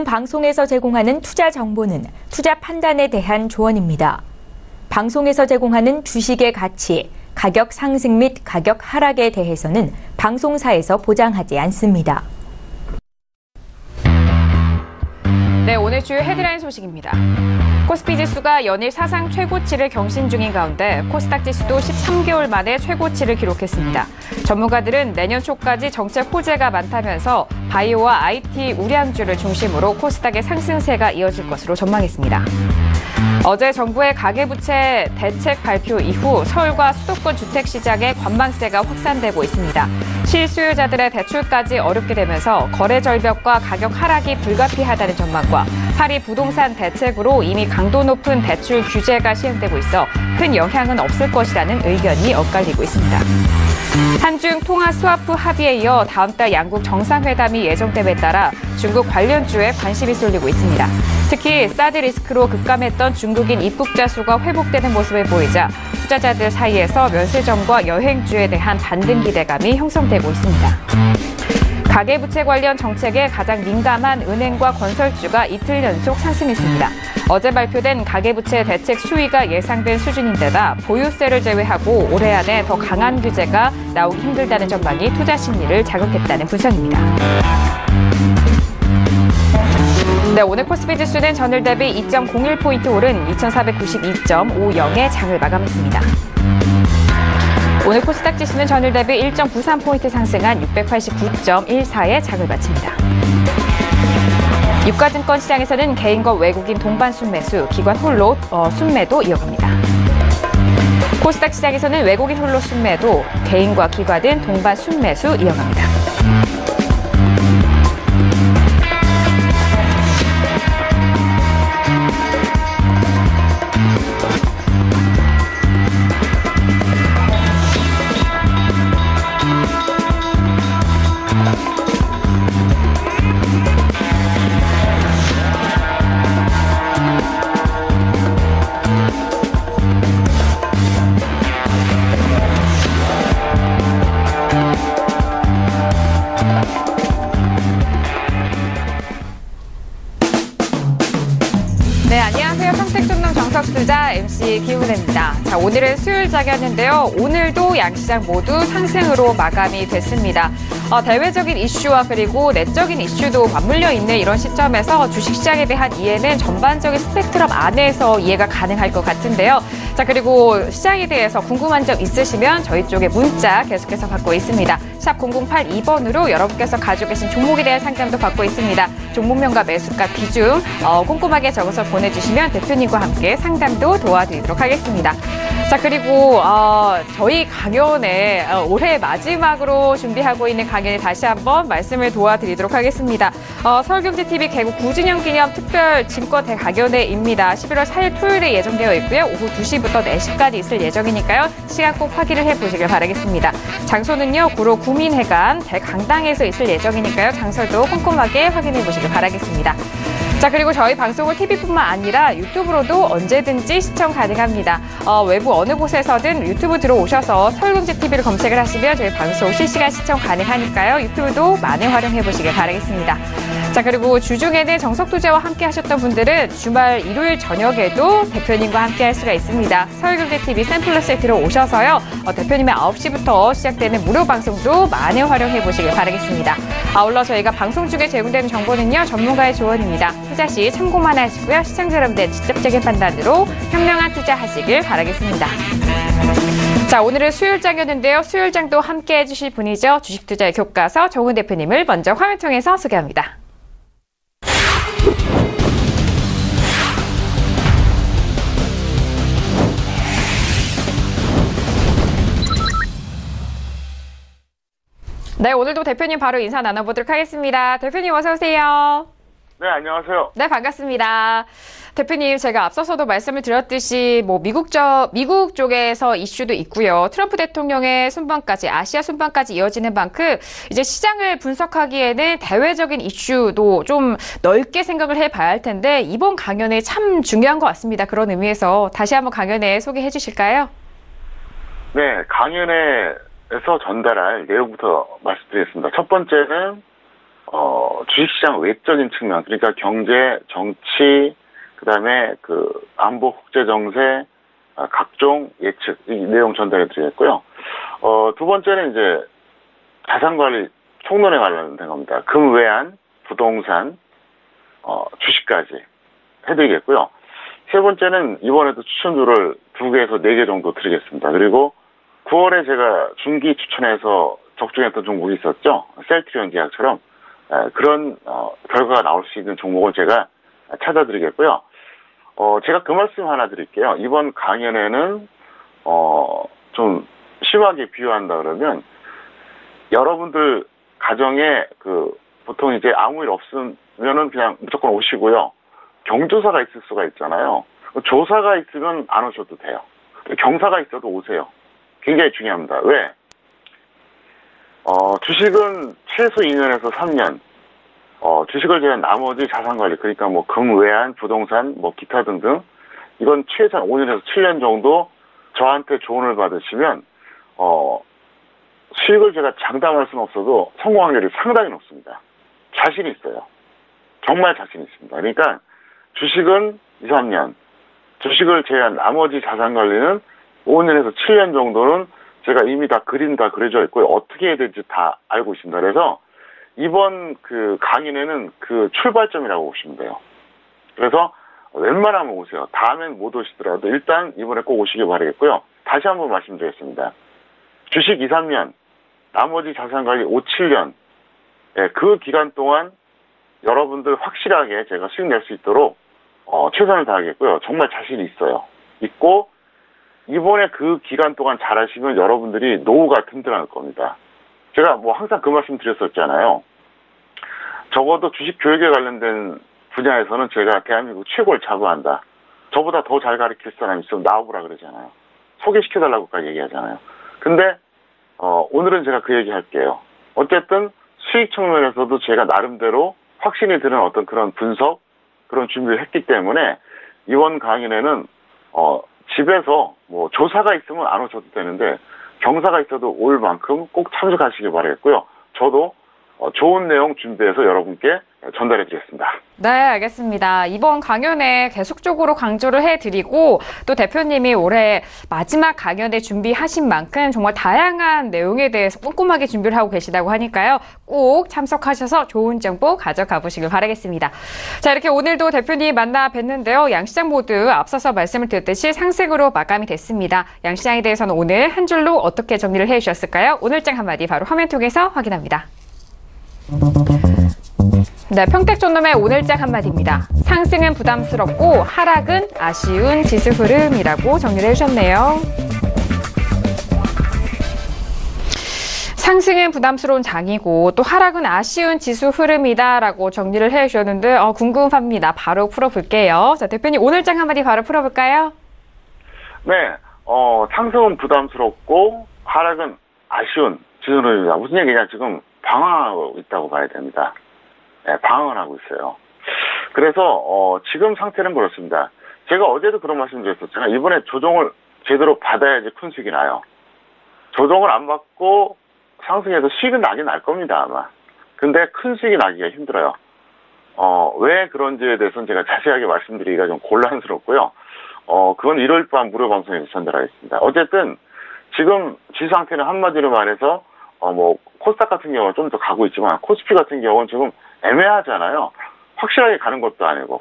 방송에서 제공하는 투자 정보는 투자 판단에 대한 조언입니다. 방송에서 제공하는 주식의 가치, 가격 상승 및 가격 하락에 대해서는 방송사에서 보장하지 않습니다. 네, 오늘 주요 헤드라인 소식입니다. 코스피 지수가 연일 사상 최고치를 경신 중인 가운데 코스닥 지수도 13개월 만에 최고치를 기록했습니다. 전문가들은 내년 초까지 정책 호재가 많다면서 바이오와 IT 우량주를 중심으로 코스닥의 상승세가 이어질 것으로 전망했습니다. 어제 정부의 가계부채 대책 발표 이후 서울과 수도권 주택시장의 관망세가 확산되고 있습니다. 실수요자들의 대출까지 어렵게 되면서 거래 절벽과 가격 하락이 불가피하다는 전망과 파리 부동산 대책으로 이미 강도 높은 대출 규제가 시행되고 있어 큰 영향은 없을 것이라는 의견이 엇갈리고 있습니다. 한중 통화 스와프 합의에 이어 다음 달 양국 정상회담이 예정됨에 따라 중국 관련주에 관심이 쏠리고 있습니다. 특히 사드 리스크로 급감했던 중국인 입국자 수가 회복되는 모습을 보이자 투자자들 사이에서 면세점과 여행주에 대한 반등 기대감이 형성되고 있습니다. 가계부채 관련 정책에 가장 민감한 은행과 건설주가 이틀 연속 상승했습니다. 어제 발표된 가계부채 대책 수위가 예상된 수준인데다 보유세를 제외하고 올해 안에 더 강한 규제가 나오기 힘들다는 전망이 투자 심리를 자극했다는 분석입니다. 네, 오늘 코스피 지수는 전일 대비 2.01포인트 오른 2492.50의 장을 마감했습니다. 오늘 코스닥 지수는 전일 대비 1.93포인트 상승한 689.14의 장을 마칩니다. 유가증권 시장에서는 개인과 외국인 동반 순매수, 기관 홀로 순매도 이어갑니다. 코스닥 시장에서는 외국인 홀로 순매도, 개인과 기관은 동반 순매수 이어갑니다. 네, 안녕하세요. 평택금융 정석투자 MC 김은혜입니다. 자, 오늘은 수요일장이었는데요. 오늘도 양시장 모두 상승으로 마감이 됐습니다. 대외적인 이슈와 그리고 내적인 이슈도 맞물려 있는 이런 시점에서 주식시장에 대한 이해는 전반적인 스펙트럼 안에서 이해가 가능할 것 같은데요. 자, 그리고 시장에 대해서 궁금한 점 있으시면 저희 쪽에 문자 계속해서 받고 있습니다. 샵 0082번으로 여러분께서 가지고 계신 종목에 대한 상담도 받고 있습니다. 종목명과 매수가 비중 꼼꼼하게 적어서 보내주시면 대표님과 함께 상담도 도와드리도록 하겠습니다. 자, 그리고 저희 강연에 올해 마지막으로 준비하고 있는 강연에 다시 한번 말씀을 도와드리도록 하겠습니다. 서울경제TV 개국 9주년 기념 특별 증권 대강연회입니다. 11월 4일 토요일에 예정되어 있고요. 오후 2시부터 4시까지 있을 예정이니까요. 시간 꼭 확인을 해보시길 바라겠습니다. 장소는요, 구로 구민회관 대강당에서 있을 예정이니까요. 장소도 꼼꼼하게 확인해 보시길 바라겠습니다. 자, 그리고 저희 방송을 TV뿐만 아니라 유튜브로도 언제든지 시청 가능합니다. 외부 어느 곳에서든 유튜브 들어오셔서 서울경제TV를 검색을 하시면 저희 방송 실시간 시청 가능하니까요. 유튜브도 많이 활용해 보시길 바라겠습니다. 자, 그리고 주중에는 정석투자와 함께 하셨던 분들은 주말 일요일 저녁에도 대표님과 함께 할 수가 있습니다. 서울경제TV 샘플러스에 들어오셔서요. 대표님의 9시부터 시작되는 무료 방송도 많이 활용해 보시길 바라겠습니다. 아울러 저희가 방송 중에 제공되는 정보는요, 전문가의 조언입니다. 투자 시 참고만 하시고요. 시청자 여러분들의 직접적인 판단으로 현명한 투자하시길 바라겠습니다. 자, 오늘은 수요일장이었는데요. 수요일장도 함께 해주실 분이죠. 주식투자의 교과서 정훈 대표님을 먼저 화면 통해서 소개합니다. 네, 오늘도 대표님 바로 인사 나눠보도록 하겠습니다. 대표님 어서 오세요. 네, 안녕하세요. 네, 반갑습니다. 대표님, 제가 앞서서도 말씀을 드렸듯이 미국 쪽에서 이슈도 있고요. 트럼프 대통령의 순방까지, 아시아 순방까지 이어지는 만큼 이제 시장을 분석하기에는 대외적인 이슈도 좀 넓게 생각을 해봐야 할 텐데 이번 강연에 참 중요한 것 같습니다. 그런 의미에서 다시 한번 강연에 소개해 주실까요? 네, 강연에서 전달할 내용부터 말씀드리겠습니다. 첫 번째는 주식시장 외적인 측면, 그러니까 경제, 정치, 그 다음에 안보, 국제정세, 각종 예측, 이 내용 전달해 드리겠고요. 두 번째는 이제 자산관리 총론에 관련된 겁니다. 금, 외환, 부동산, 주식까지 해드리겠고요. 세 번째는 이번에도 추천주를 2개에서 4개 정도 드리겠습니다. 그리고 9월에 제가 중기 추천해서 적중했던 종목이 있었죠. 셀트리온 제약처럼 그런 결과가 나올 수 있는 종목을 제가 찾아드리겠고요. 제가 그 말씀 하나 드릴게요. 이번 강연에는 좀 심하게 비유한다 그러면 여러분들 가정에 보통 이제 아무 일 없으면은 그냥 무조건 오시고요. 경조사가 있을 수가 있잖아요. 조사가 있으면 안 오셔도 돼요. 경사가 있어도 오세요. 굉장히 중요합니다. 왜? 주식은 최소 2년에서 3년, 주식을 제외한 나머지 자산관리, 그러니까 뭐 금, 외환, 부동산, 뭐 기타 등등, 이건 최소한 5년에서 7년 정도 저한테 조언을 받으시면, 수익을 제가 장담할 수는 없어도 성공 확률이 상당히 높습니다. 자신 있어요. 정말 자신 있습니다. 그러니까 주식은 2, 3년, 주식을 제외한 나머지 자산관리는 5년에서 7년 정도는 제가 이미 다 그림 다 그려져 있고요. 어떻게 해야 될지 다 알고 있습니다. 그래서 이번 강의는 출발점이라고 보시면 돼요. 그래서 웬만하면 오세요. 다음엔 못 오시더라도 일단 이번에 꼭 오시길 바라겠고요. 다시 한번 말씀드리겠습니다. 주식 2, 3년, 나머지 자산관리 5, 7년, 그 기간 동안 여러분들 확실하게 제가 수익 낼 수 있도록 최선을 다하겠고요. 정말 자신이 있어요. 있고 이번에 그 기간 동안 잘하시면 여러분들이 노후가 든든할 겁니다. 제가 뭐 항상 그 말씀 드렸었잖아요. 적어도 주식 교육에 관련된 분야에서는 제가 대한민국 최고를 자부한다. 저보다 더 잘 가르칠 사람이 있으면 나오보라 그러잖아요. 소개시켜달라고까지 얘기하잖아요. 근데 오늘은 제가 그 얘기 할게요. 어쨌든 수익 측면에서도 제가 나름대로 확신이 드는 어떤 그런 분석, 그런 준비를 했기 때문에 이번 강연에는 집에서 뭐 조사가 있으면 안 오셔도 되는데 경사가 있어도 올 만큼 꼭 참석하시길 바라겠고요. 저도 좋은 내용 준비해서 여러분께 전달해 드리겠습니다. 네, 알겠습니다. 이번 강연에 계속적으로 강조를 해드리고 또 대표님이 올해 마지막 강연에 준비하신 만큼 정말 다양한 내용에 대해서 꼼꼼하게 준비를 하고 계시다고 하니까요. 꼭 참석하셔서 좋은 정보 가져가 보시길 바라겠습니다. 자, 이렇게 오늘도 대표님 만나 뵀는데요. 양시장 모두 앞서서 말씀을 드렸듯이 상승으로 마감이 됐습니다. 양시장에 대해서는 오늘 한 줄로 어떻게 정리를 해주셨을까요? 오늘장 한마디 바로 화면 통해서 확인합니다. 네, 평택존놈의 오늘장 한마디입니다. 상승은 부담스럽고 하락은 아쉬운 지수 흐름이라고 정리를 해주셨네요. 상승은 부담스러운 장이고 또 하락은 아쉬운 지수 흐름이다라고 정리를 해주셨는데 궁금합니다. 바로 풀어볼게요. 자, 대표님 오늘장 한마디 바로 풀어볼까요? 네, 상승은 부담스럽고 하락은 아쉬운 지수 흐름입니다. 무슨 얘기냐, 지금 방황하고 있다고 봐야 됩니다. 네, 방황을 하고 있어요. 그래서 지금 상태는 그렇습니다. 제가 어제도 그런 말씀 드렸었잖아요. 이번에 조정을 제대로 받아야지 큰 수익이 나요. 조정을 안 받고 상승해서 수익은 나긴 날 겁니다, 아마. 근데 큰 수익이 나기가 힘들어요. 왜 그런지에 대해서는 제가 자세하게 말씀드리기가 좀 곤란스럽고요. 그건 일요일 밤 무료 방송에서 전달하겠습니다. 어쨌든 지금 지수 상태는 한마디로 말해서 코스닥 같은 경우는 좀 더 가고 있지만 코스피 같은 경우는 지금 애매하잖아요. 확실하게 가는 것도 아니고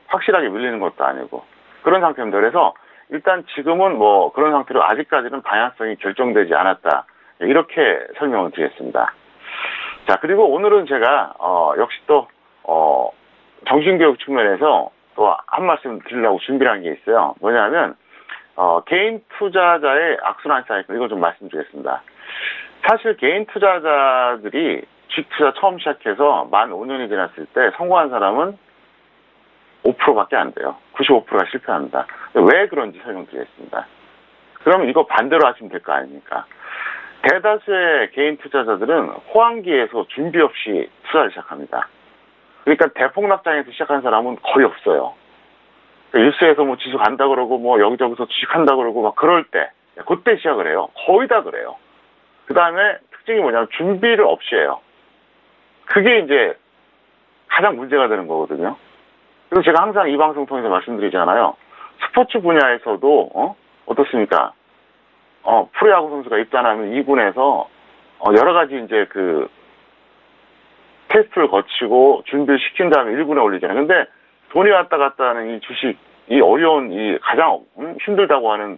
확실하게 밀리는 것도 아니고 그런 상태입니다. 그래서 일단 지금은 뭐 그런 상태로 아직까지는 방향성이 결정되지 않았다. 이렇게 설명을 드리겠습니다. 자, 그리고 오늘은 제가 역시 또 정신교육 측면에서 또 한 말씀 드리려고 준비를 한 게 있어요. 뭐냐면 개인 투자자의 악순환 사이클, 이거 좀 말씀드리겠습니다. 사실 개인 투자자들이 주식 투자 처음 시작해서 만 5년이 지났을 때 성공한 사람은 5%밖에 안 돼요. 95%가 실패합니다. 왜 그런지 설명드리겠습니다. 그럼 이거 반대로 하시면 될 거 아닙니까? 대다수의 개인 투자자들은 호황기에서 준비 없이 투자를 시작합니다. 그러니까 대폭락장에서 시작한 사람은 거의 없어요. 뉴스에서 뭐 지수 간다 그러고 뭐 여기저기서 주식한다 그러고 막 그럴 때, 그때 시작을 해요. 거의 다 그래요. 그 다음에 특징이 뭐냐면 준비를 없이 해요. 그게 이제 가장 문제가 되는 거거든요. 그래서 제가 항상 이 방송 통해서 말씀드리잖아요. 스포츠 분야에서도, 어떻습니까? 프로야구 선수가 입단하면 2군에서, 여러 가지 이제 테스트를 거치고 준비를 시킨 다음에 1군에 올리잖아요. 근데 돈이 왔다 갔다 하는 이 주식, 이 어려운, 이 가장 힘들다고 하는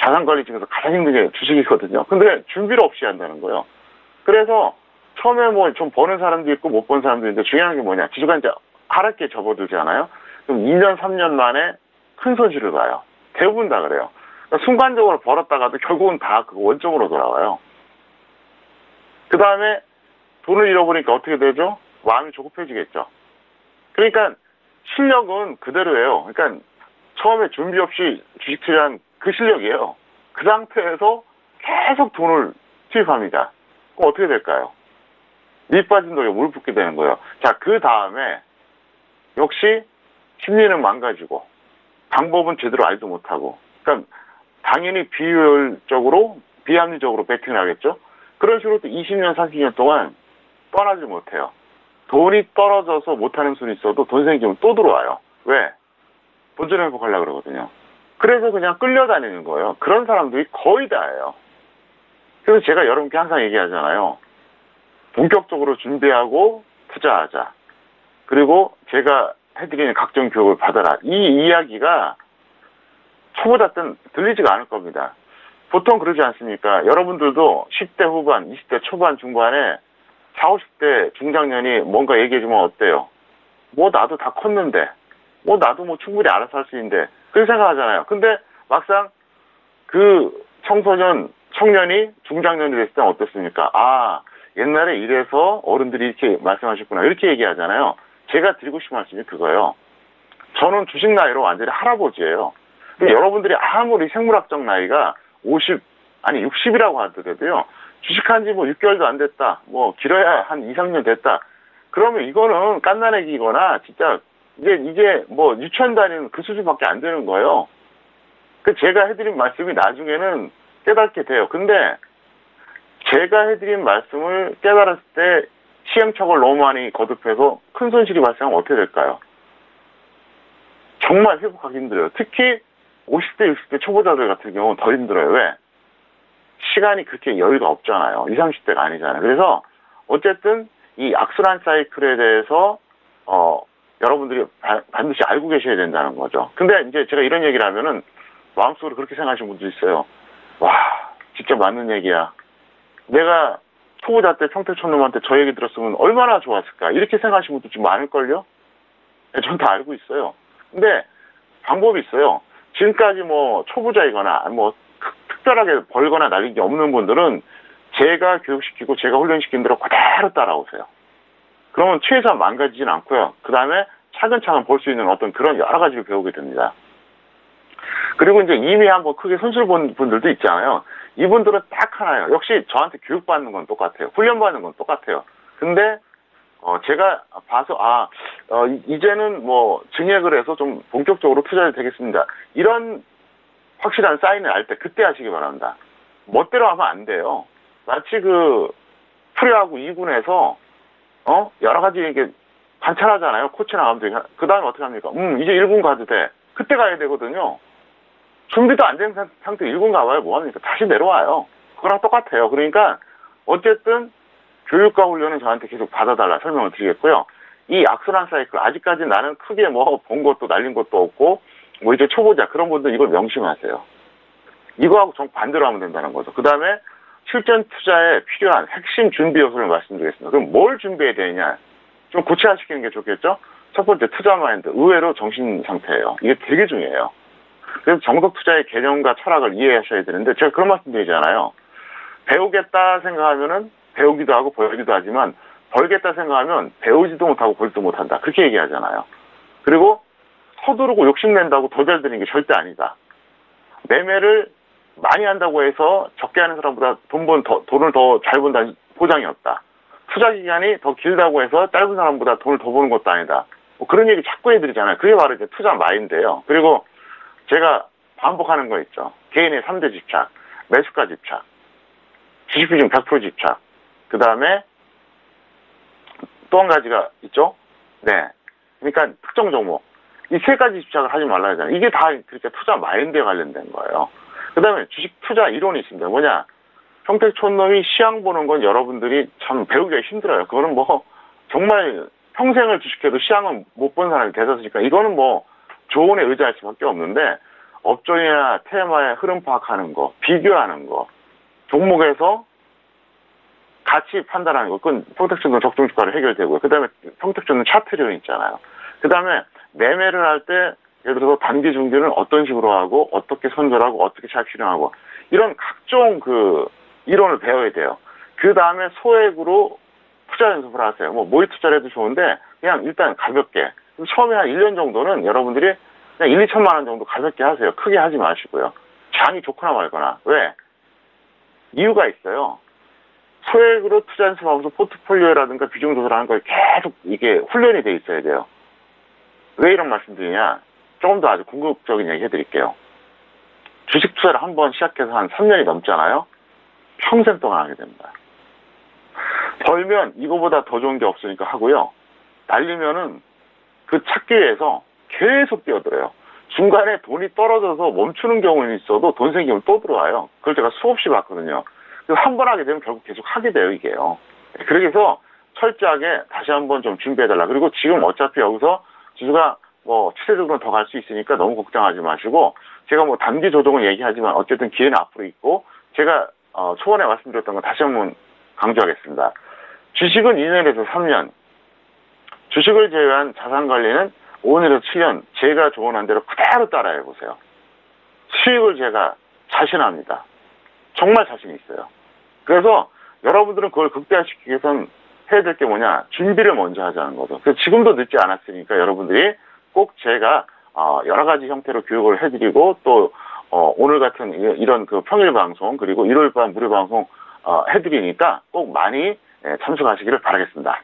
자산관리 중에서 가장 힘든 게 주식이거든요. 근데 준비를 없이 한다는 거예요. 그래서 처음에 뭐 좀 버는 사람도 있고 못 버는 사람도 있는데 중요한 게 뭐냐. 지수가 이제 하락기에 접어들잖아요. 그럼 2년, 3년 만에 큰 손실을 봐요. 대부분 다 그래요. 그러니까 순간적으로 벌었다가도 결국은 다 그 원점으로 돌아와요. 그 다음에 돈을 잃어버리니까 어떻게 되죠? 마음이 조급해지겠죠. 그러니까 실력은 그대로예요. 그러니까 처음에 준비 없이 주식 투자한 그 실력이에요. 그 상태에서 계속 돈을 투입합니다. 그럼 어떻게 될까요? 밑 빠진 독에 물 붓게 되는 거예요. 자, 그 다음에 역시 심리는 망가지고 방법은 제대로 알도 못하고, 그러니까 당연히 비합리적으로 베팅을 하겠죠. 그런 식으로 또 20년, 30년 동안 떠나지 못해요. 돈이 떨어져서 못하는 순이 있어도 돈 생기면 또 들어와요. 왜? 본전 회복하려고 그러거든요. 그래서 그냥 끌려다니는 거예요. 그런 사람들이 거의 다예요. 그래서 제가 여러분께 항상 얘기하잖아요. 본격적으로 준비하고 투자하자. 그리고 제가 해드리는 각종 교육을 받아라. 이 이야기가 초보자 때는 들리지가 않을 겁니다. 보통 그러지 않습니까? 여러분들도 10대 후반, 20대 초반, 중반에 40, 50대 중장년이 뭔가 얘기해주면 어때요? 뭐 나도 다 컸는데, 뭐 나도 뭐 충분히 알아서 할 수 있는데, 그렇게 생각하잖아요. 근데 막상 그 청소년, 청년이 중장년이 됐을 때는 어떻습니까? 아, 옛날에 이래서 어른들이 이렇게 말씀하셨구나. 이렇게 얘기하잖아요. 제가 드리고 싶은 말씀이 그거예요. 저는 주식 나이로 완전히 할아버지예요. 근데 여러분들이 아무리 생물학적 나이가 50, 아니 60이라고 하더라도요. 주식한 지 뭐 6개월도 안 됐다. 뭐 길어야 한 2, 3년 됐다. 그러면 이거는 깐난애기거나 진짜 이제 뭐 유치원 다니는 그 수준밖에 안 되는 거예요. 그 제가 해드린 말씀이 나중에는 깨닫게 돼요. 근데 제가 해드린 말씀을 깨달았을 때 시행착오를 너무 많이 거듭해서 큰 손실이 발생하면 어떻게 될까요? 정말 회복하기 힘들어요. 특히 50대, 60대 초보자들 같은 경우는 더 힘들어요. 왜? 시간이 그렇게 여유가 없잖아요. 20, 30대가 아니잖아요. 그래서 어쨌든 이 악순환 사이클에 대해서 여러분들이 반드시 알고 계셔야 된다는 거죠. 근데 이제 제가 이런 얘기를 하면은 마음속으로 그렇게 생각하시는 분도 있어요. 와, 진짜 맞는 얘기야. 내가 초보자 때 평택촌놈한테 저 얘기 들었으면 얼마나 좋았을까. 이렇게 생각하시는 분도 좀 많을걸요? 네, 전 다 알고 있어요. 근데 방법이 있어요. 지금까지 뭐 초보자이거나 뭐 특별하게 벌거나 날린 게 없는 분들은 제가 교육시키고 제가 훈련시킨 대로 그대로 따라오세요. 그러면 최소한 망가지진 않고요. 그 다음에 차근차근 볼 수 있는 어떤 그런 여러 가지를 배우게 됩니다. 그리고 이제 이미 한번 크게 손실 본 분들도 있잖아요. 이분들은 딱 하나예요. 역시 저한테 교육받는 건 똑같아요. 훈련받는 건 똑같아요. 근데 제가 봐서 이제는 뭐 증액을 해서 좀 본격적으로 투자를 되겠습니다. 이런 확실한 사인을 알 때 그때 하시기 바랍니다. 멋대로 하면 안 돼요. 마치 프로야구 2군에서 여러 가지 이게 관찰하잖아요. 코치나 감독이. 그 다음에 어떻게 합니까? 이제 1군 가도 돼. 그때 가야 되거든요. 준비도 안 된 상태 1군 가봐야 뭐합니까? 다시 내려와요. 그거랑 똑같아요. 그러니까 어쨌든 교육과 훈련은 저한테 계속 받아달라 설명을 드리겠고요. 이 악순환 사이클 아직까지 나는 크게 뭐 본 것도 날린 것도 없고 뭐 이제 초보자 그런 분들 이걸 명심하세요. 이거하고 정반대로 하면 된다는 거죠. 그 다음에 실전 투자에 필요한 핵심 준비 요소를 말씀드리겠습니다. 그럼 뭘 준비해야 되느냐? 좀 구체화시키는 게 좋겠죠? 첫 번째 투자 마인드, 의외로 정신 상태예요. 이게 되게 중요해요. 그래서 정석 투자의 개념과 철학을 이해하셔야 되는데 제가 그런 말씀 드리잖아요. 배우겠다 생각하면은 배우기도 하고 벌기도 하지만 벌겠다 생각하면 배우지도 못하고 벌지도 못한다. 그렇게 얘기하잖아요. 그리고 서두르고 욕심낸다고 더 잘 되는 게 절대 아니다. 매매를 많이 한다고 해서 적게 하는 사람보다 돈을 더 잘 번다는 보장이 없다. 투자 기간이 더 길다고 해서 짧은 사람보다 돈을 더 버는 것도 아니다. 뭐 그런 얘기 자꾸 해드리잖아요. 그게 바로 이제 투자 마인드예요. 그리고 제가 반복하는 거 있죠. 개인의 3대 집착, 매수가 집착, 주식 비중 100% 집착, 그 다음에 또 한 가지가 있죠. 네. 그러니까 특정 종목. 이 세 가지 집착을 하지 말라 하잖아요. 이게 다 그렇게 투자 마인드에 관련된 거예요. 그 다음에 주식 투자 이론이 있습니다. 뭐냐. 평택촌놈이 시황 보는 건 여러분들이 참 배우기가 힘들어요. 그거는 뭐 정말 평생을 주식해도 시황은 못 본 사람이 대다수니까 이거는 뭐 조언에 의지할 수밖에 없는데 업종이나 테마의 흐름 파악하는 거, 비교하는 거, 종목에서 가치 판단하는 거, 그건 평택촌놈 적중주가로 해결되고요. 그 다음에 평택촌놈 차트리온 있잖아요. 그 다음에 매매를 할 때 예를 들어서 단기 중기는 어떤 식으로 하고 어떻게 손절하고 어떻게 차익 실현하고 이런 각종 그 이론을 배워야 돼요. 그 다음에 소액으로 투자 연습을 하세요. 뭐 모의 투자를 해도 좋은데 그냥 일단 가볍게 처음에 한 1년 정도는 여러분들이 그냥 1, 2천만 원 정도 가볍게 하세요. 크게 하지 마시고요. 장이 좋거나 말거나. 왜? 이유가 있어요. 소액으로 투자 연습하면서 포트폴리오라든가 비중 조절하는 거에 계속 이게 훈련이 돼 있어야 돼요. 왜 이런 말씀드리냐? 조금 더 아주 궁극적인 얘기 해드릴게요. 주식 투자를 한번 시작해서 한 3년이 넘잖아요. 평생 동안 하게 됩니다. 벌면 이거보다 더 좋은 게 없으니까 하고요. 날리면은 그 찾기 위해서 계속 뛰어들어요. 중간에 돈이 떨어져서 멈추는 경우는 있어도 돈 생기면 또 들어와요. 그걸 제가 수없이 봤거든요. 그래서 한 번 하게 되면 결국 계속 하게 돼요, 이게요. 그래서 철저하게 다시 한번 좀 준비해달라. 그리고 지금 어차피 여기서 지수가 뭐 추세적으로 더 갈 수 있으니까 너무 걱정하지 마시고 제가 뭐 단기 조정을 얘기하지만 어쨌든 기회는 앞으로 있고 제가 초반에 말씀드렸던 거 다시 한번 강조하겠습니다. 주식은 2년에서 3년, 주식을 제외한 자산관리는 5년에서 7년 제가 조언한 대로 그대로 따라해보세요. 수익을 제가 자신합니다. 정말 자신 있어요. 그래서 여러분들은 그걸 극대화시키기 위해서는 해야 될 게 뭐냐, 준비를 먼저 하자는 거죠. 그래서 지금도 늦지 않았으니까 여러분들이 꼭 제가 여러 가지 형태로 교육을 해드리고 또 오늘 같은 이런 그 평일 방송 그리고 일요일 밤 무료 방송 해드리니까 꼭 많이 참석하시기를 바라겠습니다.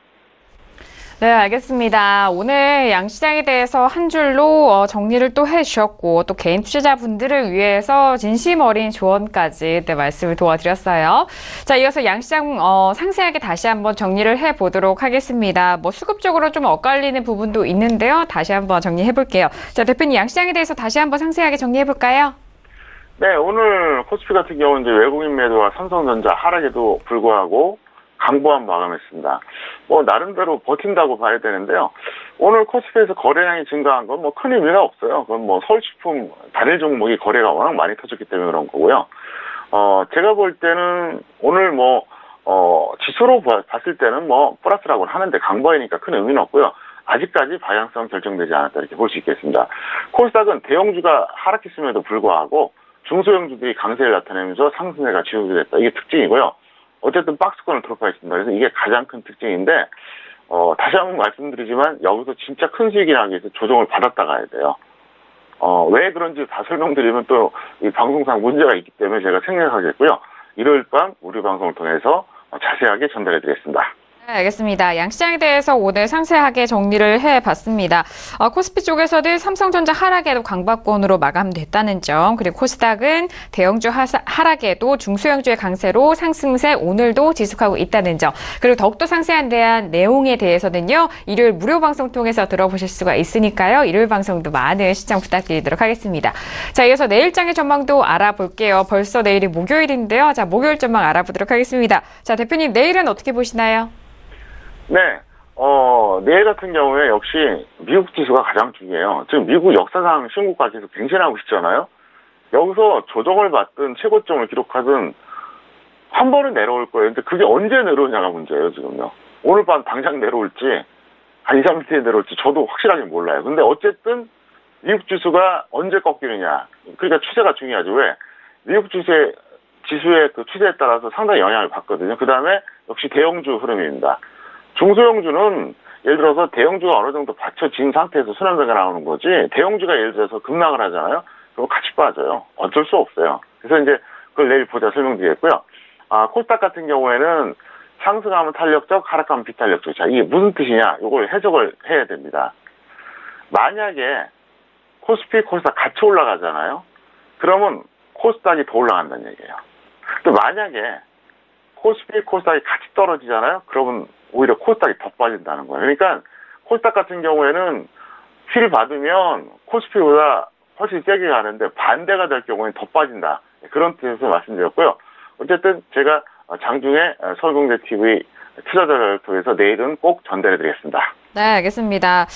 네, 알겠습니다. 오늘 양시장에 대해서 한 줄로 정리를 또 해주셨고 또 개인 투자자분들을 위해서 진심 어린 조언까지 말씀을 도와드렸어요. 자, 이어서 양시장 상세하게 다시 한번 정리를 해보도록 하겠습니다. 뭐 수급적으로 좀 엇갈리는 부분도 있는데요. 다시 한번 정리해볼게요. 자, 대표님 양시장에 대해서 다시 한번 상세하게 정리해볼까요? 네, 오늘 코스피 같은 경우는 이제 외국인 매도와 삼성전자 하락에도 불구하고 강보한 마감했습니다. 뭐 나름대로 버틴다고 봐야 되는데요. 오늘 코스피에서 거래량이 증가한 건 뭐 큰 의미가 없어요. 그건 뭐 서울식품 단일 종목이 거래가 워낙 많이 터졌기 때문에 그런 거고요. 제가 볼 때는 오늘 지수로 봤을 때는 뭐 플러스라고는 하는데 강보하니까 큰 의미는 없고요. 아직까지 방향성 결정되지 않았다 이렇게 볼 수 있겠습니다. 코스닥은 대형주가 하락했음에도 불구하고 중소형주들이 강세를 나타내면서 상승세가 지속됐다. 이게 특징이고요. 어쨌든 박스권을 돌파했습니다. 그래서 이게 가장 큰 특징인데 다시 한번 말씀드리지만 여기서 진짜 큰 수익이 나기 위해서 조정을 받았다 가야 돼요. 왜 그런지 다 설명드리면 또 이 방송상 문제가 있기 때문에 제가 생략하겠고요. 일요일 밤 우리 방송을 통해서 자세하게 전달해드리겠습니다. 네, 알겠습니다. 양시장에 대해서 오늘 상세하게 정리를 해봤습니다. 코스피 쪽에서는 삼성전자 하락에도 강박권으로 마감됐다는 점, 그리고 코스닥은 대형주 하락에도 중소형주의 강세로 상승세 오늘도 지속하고 있다는 점, 그리고 더욱더 상세한 내용에 대해서는요, 일요일 무료 방송 통해서 들어보실 수가 있으니까요, 일요일 방송도 많은 시청 부탁드리도록 하겠습니다. 자, 이어서 내일장의 전망도 알아볼게요. 벌써 내일이 목요일인데요. 자, 목요일 전망 알아보도록 하겠습니다. 자, 대표님, 내일은 어떻게 보시나요? 네, 내일 같은 경우에 역시 미국 지수가 가장 중요해요. 지금 미국 역사상 신고가 계속 갱신하고 있잖아요. 여기서 조정을 받든 최고점을 기록하든 한 번은 내려올 거예요. 근데 그게 언제 내려오냐가 문제예요, 지금요. 오늘 밤 당장 내려올지, 한 2, 3일 뒤에 내려올지 저도 확실하게 몰라요. 근데 어쨌든 미국 지수가 언제 꺾이느냐. 그러니까 추세가 중요하죠. 왜? 미국 지수의 그 추세에 따라서 상당히 영향을 받거든요. 그 다음에 역시 대형주 흐름입니다. 중소형주는 예를 들어서 대형주가 어느 정도 받쳐진 상태에서 순환매가 나오는 거지 대형주가 예를 들어서 급락을 하잖아요. 그럼 같이 빠져요. 어쩔 수 없어요. 그래서 이제 그걸 내일 보자 설명드리겠고요. 코스닥 같은 경우에는 상승하면 탄력적, 하락하면 비탄력적. 자, 이게 무슨 뜻이냐? 이걸 해석을 해야 됩니다. 만약에 코스피, 코스닥 같이 올라가잖아요. 그러면 코스닥이 더 올라간다는 얘기예요. 또 만약에 코스피, 코스닥이 같이 떨어지잖아요. 그러면 오히려 코스닥이 더 빠진다는 거예요. 그러니까 코스닥 같은 경우에는 휠 받으면 코스피보다 훨씬 세게 가는데 반대가 될 경우에는 더 빠진다. 그런 뜻에서 말씀드렸고요. 어쨌든 제가 장중에 서울경제TV 투자자를 통해서 내일은 꼭 전달해드리겠습니다. 네, 알겠습니다.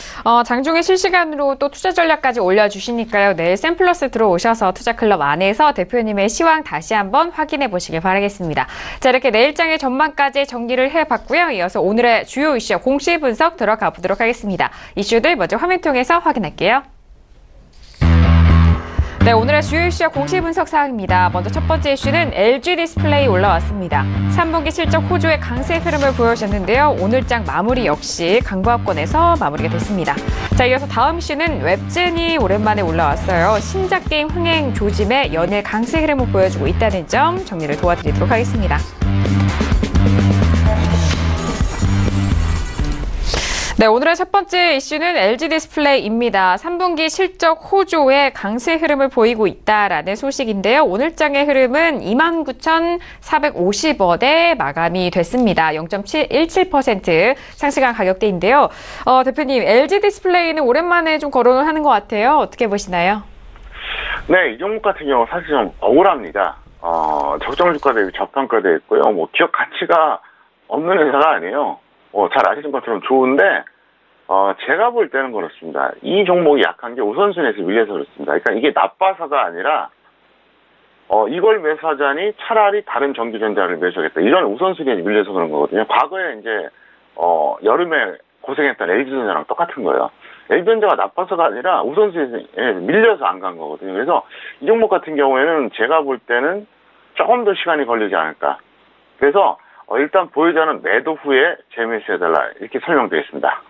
장중에 실시간으로 또 투자 전략까지 올려주시니까요. 내일 샘플러스 들어오셔서 투자클럽 안에서 대표님의 시황 다시 한번 확인해 보시길 바라겠습니다. 자, 이렇게 내일장의 전망까지 정리를 해봤고요. 이어서 오늘의 주요 이슈 공시 분석 들어가 보도록 하겠습니다. 이슈들 먼저 화면 통해서 확인할게요. 네, 오늘의 주요 이슈와 공시 분석 사항입니다. 먼저 첫 번째 이슈는 LG 디스플레이 올라왔습니다. 3분기 실적 호조의 강세 흐름을 보여줬는데요. 오늘장 마무리 역시 강보합권에서 마무리가 됐습니다. 자, 이어서 다음 이슈는 웹젠이 오랜만에 올라왔어요. 신작 게임 흥행 조짐에 연일 강세 흐름을 보여주고 있다는 점 정리를 도와드리도록 하겠습니다. 네, 오늘의 첫 번째 이슈는 LG 디스플레이입니다. 3분기 실적 호조의 강세 흐름을 보이고 있다라는 소식인데요. 오늘장의 흐름은 29,450원에 마감이 됐습니다. 0.17% 상승한 가격대인데요. 대표님, LG 디스플레이는 오랜만에 좀 거론을 하는 것 같아요. 어떻게 보시나요? 네, 이 종목 같은 경우 사실 좀 억울합니다. 적정 주가대 저평가되어 있고요. 뭐 기업 가치가 없는 회사가 아니에요. 잘 아시는 것처럼 좋은데, 제가 볼 때는 그렇습니다. 이 종목이 약한 게 우선순위에서 밀려서 그렇습니다. 그러니까 이게 나빠서가 아니라, 이걸 매수하자니 차라리 다른 전기전자를 매수하겠다. 이런 우선순위에 밀려서 그런 거거든요. 과거에 이제, 여름에 고생했던 LG전자랑 똑같은 거예요. LG전자가 나빠서가 아니라 우선순위에 밀려서 안 간 거거든요. 그래서 이 종목 같은 경우에는 제가 볼 때는 조금 더 시간이 걸리지 않을까. 그래서, 일단 보유자는 매도 후에 재매수해달라 이렇게 설명드리겠습니다.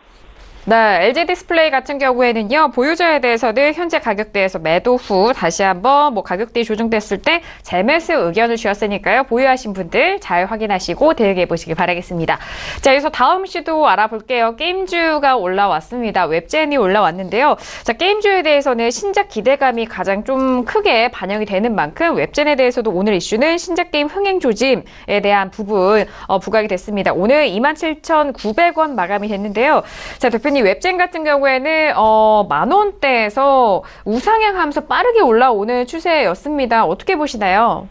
네, LG 디스플레이 같은 경우에는요, 보유자에 대해서는 현재 가격대에서 매도 후 다시 한번 가격대이 조정됐을 때 재매수 의견을 주셨으니까요. 보유하신 분들 잘 확인하시고 대응해 보시길 바라겠습니다. 자, 여기서 다음 이슈도 알아볼게요. 게임주가 올라왔습니다. 웹젠이 올라왔는데요. 자, 게임주에 대해서는 신작 기대감이 가장 좀 크게 반영이 되는 만큼 웹젠에 대해서도 오늘 이슈는 신작 게임 흥행 조짐에 대한 부분 부각이 됐습니다. 오늘 27,900원 마감이 됐는데요. 자, 대표님, 웹젠 같은 경우에는 10,000원대에서 우상향하면서 빠르게 올라오는 추세였습니다. 어떻게 보시나요?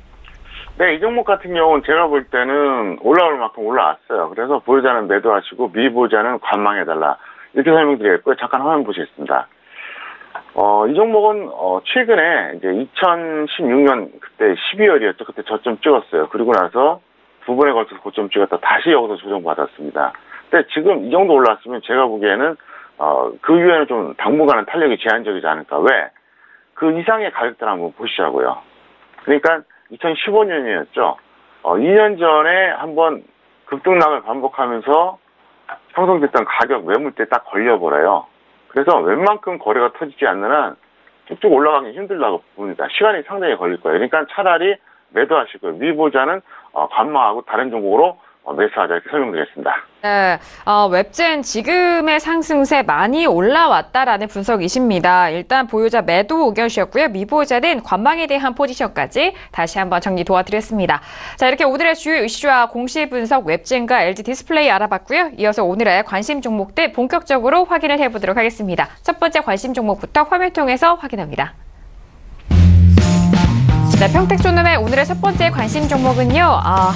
네, 이 종목 같은 경우는 제가 볼 때는 올라올 만큼 올라왔어요. 그래서 보유자는 매도하시고 미보유자는 관망해달라 이렇게 설명드리겠고요. 잠깐 화면 보시겠습니다. 이 종목은 최근에 이제 2016년 그때 12월이었죠. 그때 저점 찍었어요. 그리고 나서 두 번에 걸쳐서 고점 찍었다 다시 여기서 조정받았습니다. 근데 지금 이 정도 올랐으면 제가 보기에는 그 이후에는 좀 당분간은 탄력이 제한적이지 않을까. 왜? 그 이상의 가격대를 한번 보시자고요. 그러니까 2015년이었죠. 2년 전에 한번 급등락을 반복하면서 형성됐던 가격 매물대에 딱 걸려버려요. 그래서 웬만큼 거래가 터지지 않는 한 쭉쭉 올라가기 힘들다고 봅니다. 시간이 상당히 걸릴 거예요. 그러니까 차라리 매도하시고요. 미보자는 관망하고 다른 종목으로 매수하자 이렇게 설명드리겠습니다. 네, 웹젠 지금의 상승세 많이 올라왔다라는 분석이십니다. 일단 보유자 매도 의견이셨고요. 미보유자는 관망에 대한 포지션까지 다시 한번 정리 도와드렸습니다. 자, 이렇게 오늘의 주요 이슈와 공시 분석 웹젠과 LG 디스플레이 알아봤고요. 이어서 오늘의 관심 종목들 본격적으로 확인을 해보도록 하겠습니다. 첫 번째 관심 종목부터 화면 통해서 확인합니다. 네, 평택존음의 오늘의 첫 번째 관심 종목은요,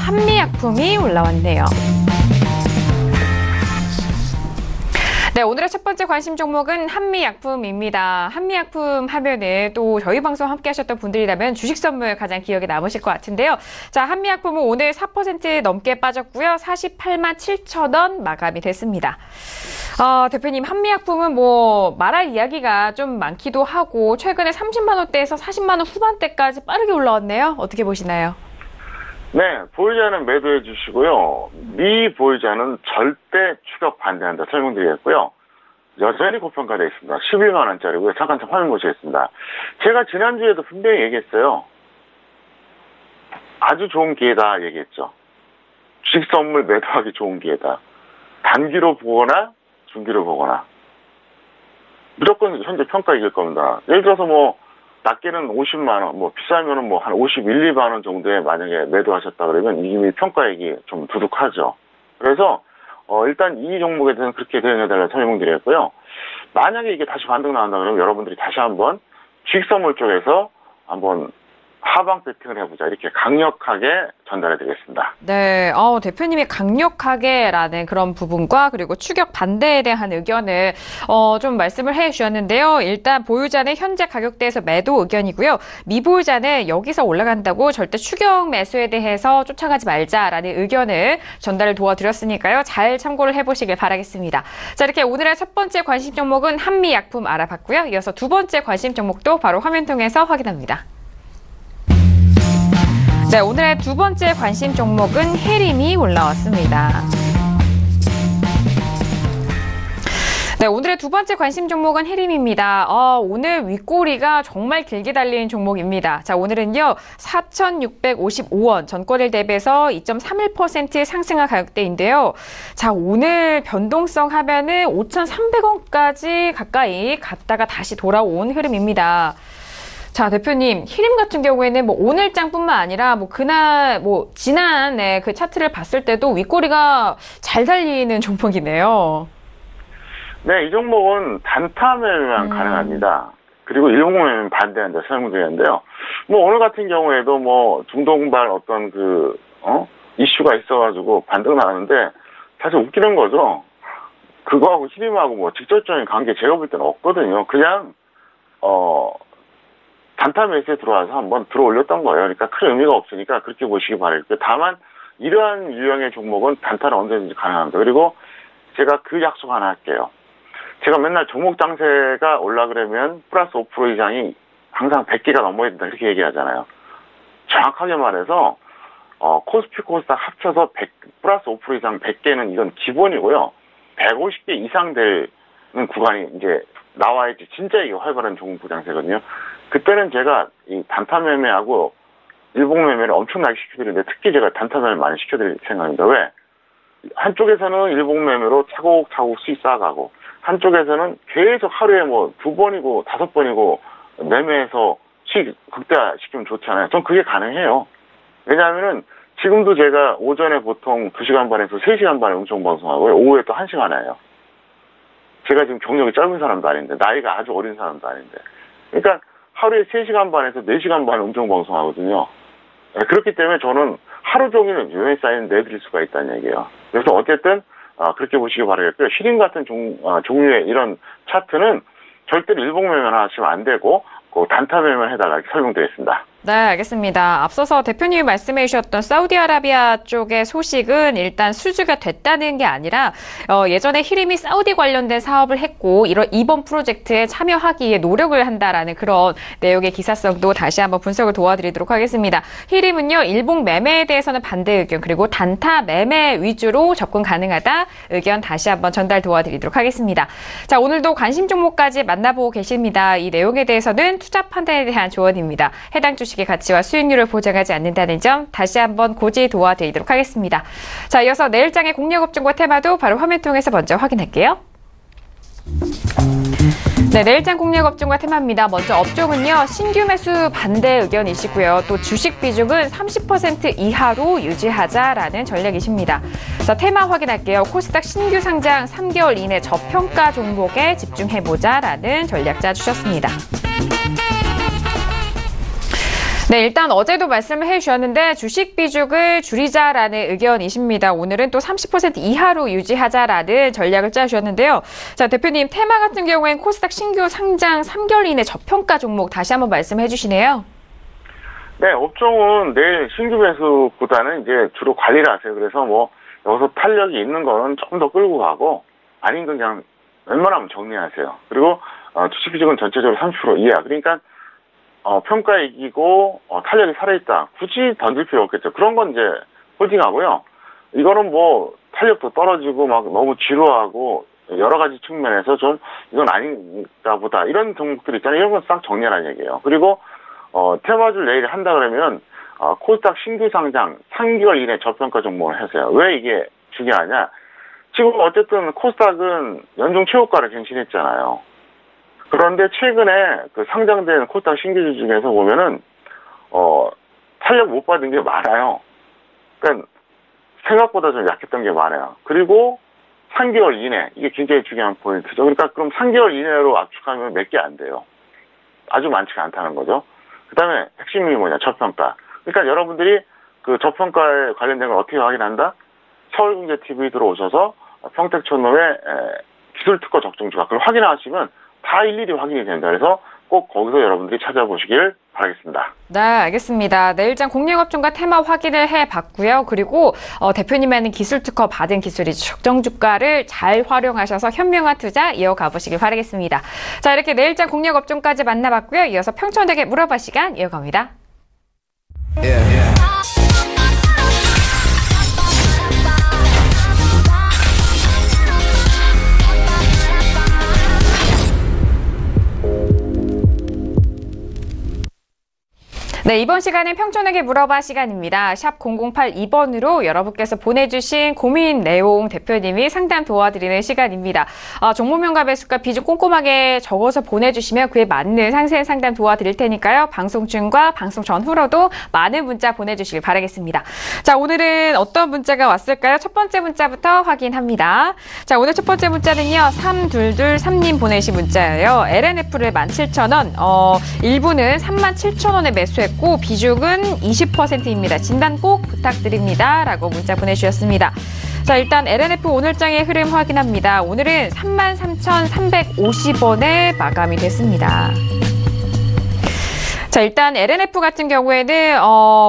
한미약품이 올라왔네요. 네, 오늘의 첫 번째 관심 종목은 한미약품입니다. 한미약품 하면은 또 저희 방송 함께 하셨던 분들이라면 주식 선물 가장 기억에 남으실 것 같은데요. 자, 한미약품은 오늘 4% 넘게 빠졌고요. 48만 7천 원 마감이 됐습니다. 대표님, 한미약품은 말할 이야기가 좀 많기도 하고 최근에 30만 원대에서 40만 원 후반대까지 빠르게 올라왔네요. 어떻게 보시나요? 네, 보유자는 매도해 주시고요. 미보유자는 절대 추격 반대한다 설명드리겠고요. 여전히 고평가되어 있습니다. 11만 원짜리고요. 잠깐 화면 보시겠습니다. 제가 지난주에도 분명히 얘기했어요. 아주 좋은 기회다 얘기했죠. 주식 선물 매도하기 좋은 기회다. 단기로 보거나 중기로 보거나 무조건 현재 평가 이길 겁니다. 예를 들어서 낮게는 50만 원, 뭐 비싸면은 뭐 한 51, 2만 원 정도에 만약에 매도하셨다 그러면 이미 평가액이 좀 두둑하죠. 그래서 일단 이 종목에 대해서는 그렇게 대응해달라 설명드렸고요. 만약에 이게 다시 반등 나온다 그러면 여러분들이 다시 한번 주식선물 쪽에서 한번 하방 배팅을 해보자 이렇게 강력하게 전달해드리겠습니다. 네, 대표님이 강력하게라는 그런 부분과 그리고 추격 반대에 대한 의견을 좀 말씀을 해주셨는데요. 일단 보유자는 현재 가격대에서 매도 의견이고요. 미보유자는 여기서 올라간다고 절대 추격 매수에 대해서 쫓아가지 말자라는 의견을 전달을 도와드렸으니까요. 잘 참고를 해보시길 바라겠습니다. 자, 이렇게 오늘의 첫 번째 관심 종목은 한미약품 알아봤고요. 이어서 두 번째 관심 종목도 바로 화면 통해서 확인합니다. 네, 오늘의 두 번째 관심 종목은 해림이 올라왔습니다. 네, 오늘의 두 번째 관심 종목은 해림입니다. 오늘 윗꼬리가 정말 길게 달린 종목입니다. 자, 오늘은요, 4,655원, 전거래일 대비해서 2.31% 상승한 가격대인데요. 자, 오늘 변동성 하면은 5,300원까지 가까이 갔다가 다시 돌아온 흐름입니다. 자, 대표님, 히림 같은 경우에는 뭐 오늘장뿐만 아니라 뭐 그날 뭐 지난 그 차트를 봤을 때도 윗꼬리가 잘 달리는 종목이네요. 네, 이 종목은 단타 매매만 가능합니다. 그리고 일봉 매매는 반대한다 설명드렸는데요. 뭐 오늘 같은 경우에도 뭐 중동발 어떤 이슈가 있어가지고 반등 나왔는데 사실 웃기는 거죠. 그거하고 히림하고 뭐 직접적인 관계 제가 볼 때는 없거든요. 그냥 단타 매수에 들어와서 한번 들어올렸던 거예요. 그러니까 큰 의미가 없으니까 그렇게 보시기 바랄게요. 다만 이러한 유형의 종목은 단타는 언제든지 가능합니다. 그리고 제가 그 약속 하나 할게요. 제가 맨날 종목 장세가 올라 그러면 플러스 5% 이상이 항상 100개가 넘어야 된다 이렇게 얘기하잖아요. 정확하게 말해서 코스피 코스닥 합쳐서 플러스 5% 이상 100개는 이건 기본이고요. 150개 이상 되는 구간이 이제 나와야지 진짜 이게 활발한 종목 장세거든요. 그때는 제가 이 단타 매매하고 일봉 매매를 엄청나게 시켜드리는데 특히 제가 단타 매매를 많이 시켜드릴 생각입니다. 왜? 한쪽에서는 일봉 매매로 차곡차곡 수익 쌓아가고 한쪽에서는 계속 하루에 뭐 2번이고 5번이고 매매해서 수익 극대화시키면 좋잖아요. 전 그게 가능해요. 왜냐하면은 지금도 제가 오전에 보통 2시간 반에서 3시간 반에 음성방송하고요. 오후에 또 1시간 해요. 제가 지금 경력이 짧은 사람도 아닌데 나이가 아주 어린 사람도 아닌데 그러니까 하루에 3시간 반에서 4시간 반 음성방송 하거든요. 그렇기 때문에 저는 하루 종일 유행 사인 내드릴 수가 있다는 얘기예요. 그래서 어쨌든 그렇게 보시기 바라겠고요. 히림 같은 종류의 이런 차트는 절대로 일봉 매매만 하시면 안 되고 단타 매매만 해달라 이렇게 설명드렸습니다. 네, 알겠습니다. 앞서서 대표님이 말씀해 주셨던 사우디아라비아 쪽의 소식은 일단 수주가 됐다는 게 아니라 예전에 히림이 사우디 관련된 사업을 했고 이번 프로젝트에 참여하기 위해 노력을 한다라는 그런 내용의 기사성도 다시 한번 분석을 도와드리도록 하겠습니다. 히림은요, 일봉 매매에 대해서는 반대 의견 그리고 단타 매매 위주로 접근 가능하다 의견 다시 한번 전달 도와드리도록 하겠습니다. 자, 오늘도 관심 종목까지 만나보고 계십니다. 이 내용에 대해서는 투자 판단에 대한 조언입니다. 해당 주식의 가치와 수익률을 보장하지 않는다는 점 다시 한번 고지 도와드리도록 하겠습니다. 자, 이어서 내일장의 공략 업종과 테마도 바로 화면 통해서 먼저 확인할게요. 네, 내일장 공략 업종과 테마입니다. 먼저 업종은요, 신규 매수 반대 의견이시고요. 또 주식 비중은 30% 이하로 유지하자라는 전략이십니다. 자, 테마 확인할게요. 코스닥 신규 상장 3개월 이내 저평가 종목에 집중해보자라는 전략 짜주셨습니다. 네, 일단 어제도 말씀을 해주셨는데 주식 비중을 줄이자라는 의견이십니다. 오늘은 또 30% 이하로 유지하자라는 전략을 짜주셨는데요. 자, 대표님, 테마 같은 경우엔 코스닥 신규 상장 3개월 이내 저평가 종목 다시 한번 말씀해 주시네요. 네, 업종은 내일 신규 매수보다는 이제 주로 관리를 하세요. 그래서 뭐 여기서 탄력이 있는 거는 조금 더 끌고 가고 아닌 건 그냥 웬만하면 정리하세요. 그리고 주식 비중은 전체적으로 30% 이하. 그러니까 평가이기고 탄력이 살아있다. 굳이 던질 필요 없겠죠. 그런 건 이제 홀딩하고요. 이거는 뭐 탄력도 떨어지고 막 너무 지루하고 여러 가지 측면에서 좀 이건 아닌가 보다. 이런 종목들 있잖아요. 이런 건 싹 정리하라는 얘기예요. 그리고 테마주를 내일 한다 그러면 코스닥 신규 상장 3개월 이내 저평가 종목을 하세요. 왜 이게 중요하냐? 지금 어쨌든 코스닥은 연중 최고가를 갱신했잖아요. 그런데 최근에 그 상장된 코스닥 신규주 중에서 보면은, 탄력 못 받은 게 많아요. 그러니까 생각보다 좀 약했던 게 많아요. 그리고 3개월 이내, 이게 굉장히 중요한 포인트죠. 그러니까 그럼 3개월 이내로 압축하면 몇 개 안 돼요. 아주 많지가 않다는 거죠. 그 다음에 핵심이 뭐냐, 저평가. 그러니까 여러분들이 그 저평가에 관련된 걸 어떻게 확인한다? 서울경제TV 들어오셔서 평택촌놈의 기술특허 적정주가 그걸 확인하시면 다 일일이 확인이 된다. 그래서 꼭 거기서 여러분들이 찾아보시길 바라겠습니다. 네, 알겠습니다. 내일장 공략업종과 테마 확인을 해봤고요. 그리고 대표님의 기술특허 받은 기술이 적정주가를 잘 활용하셔서 현명한 투자 이어가 보시길 바라겠습니다. 자, 이렇게 내일장 공략업종까지 만나봤고요. 이어서 평촌에게 물어봐 시간 이어갑니다. 네, 이번 시간은 평촌에게 물어봐 시간입니다. 샵 0082번으로 여러분께서 보내주신 고민 내용 대표님이 상담 도와드리는 시간입니다. 종목명과 매수가 비중 꼼꼼하게 적어서 보내주시면 그에 맞는 상세한 상담 도와드릴 테니까요. 방송 중과 방송 전후로도 많은 문자 보내주시길 바라겠습니다. 자, 오늘은 어떤 문자가 왔을까요? 첫 번째 문자부터 확인합니다. 자, 오늘 첫 번째 문자는요. 3223님 보내신 문자예요. LNF를 17,000원, 일부는 37,000원에 매수했고 비중은 20%입니다. 진단 꼭 부탁드립니다. 라고 문자 보내주셨습니다. 자, 일단 LNF 오늘장의 흐름 확인합니다. 오늘은 33,350원에 마감이 됐습니다. 자, 일단 LNF 같은 경우에는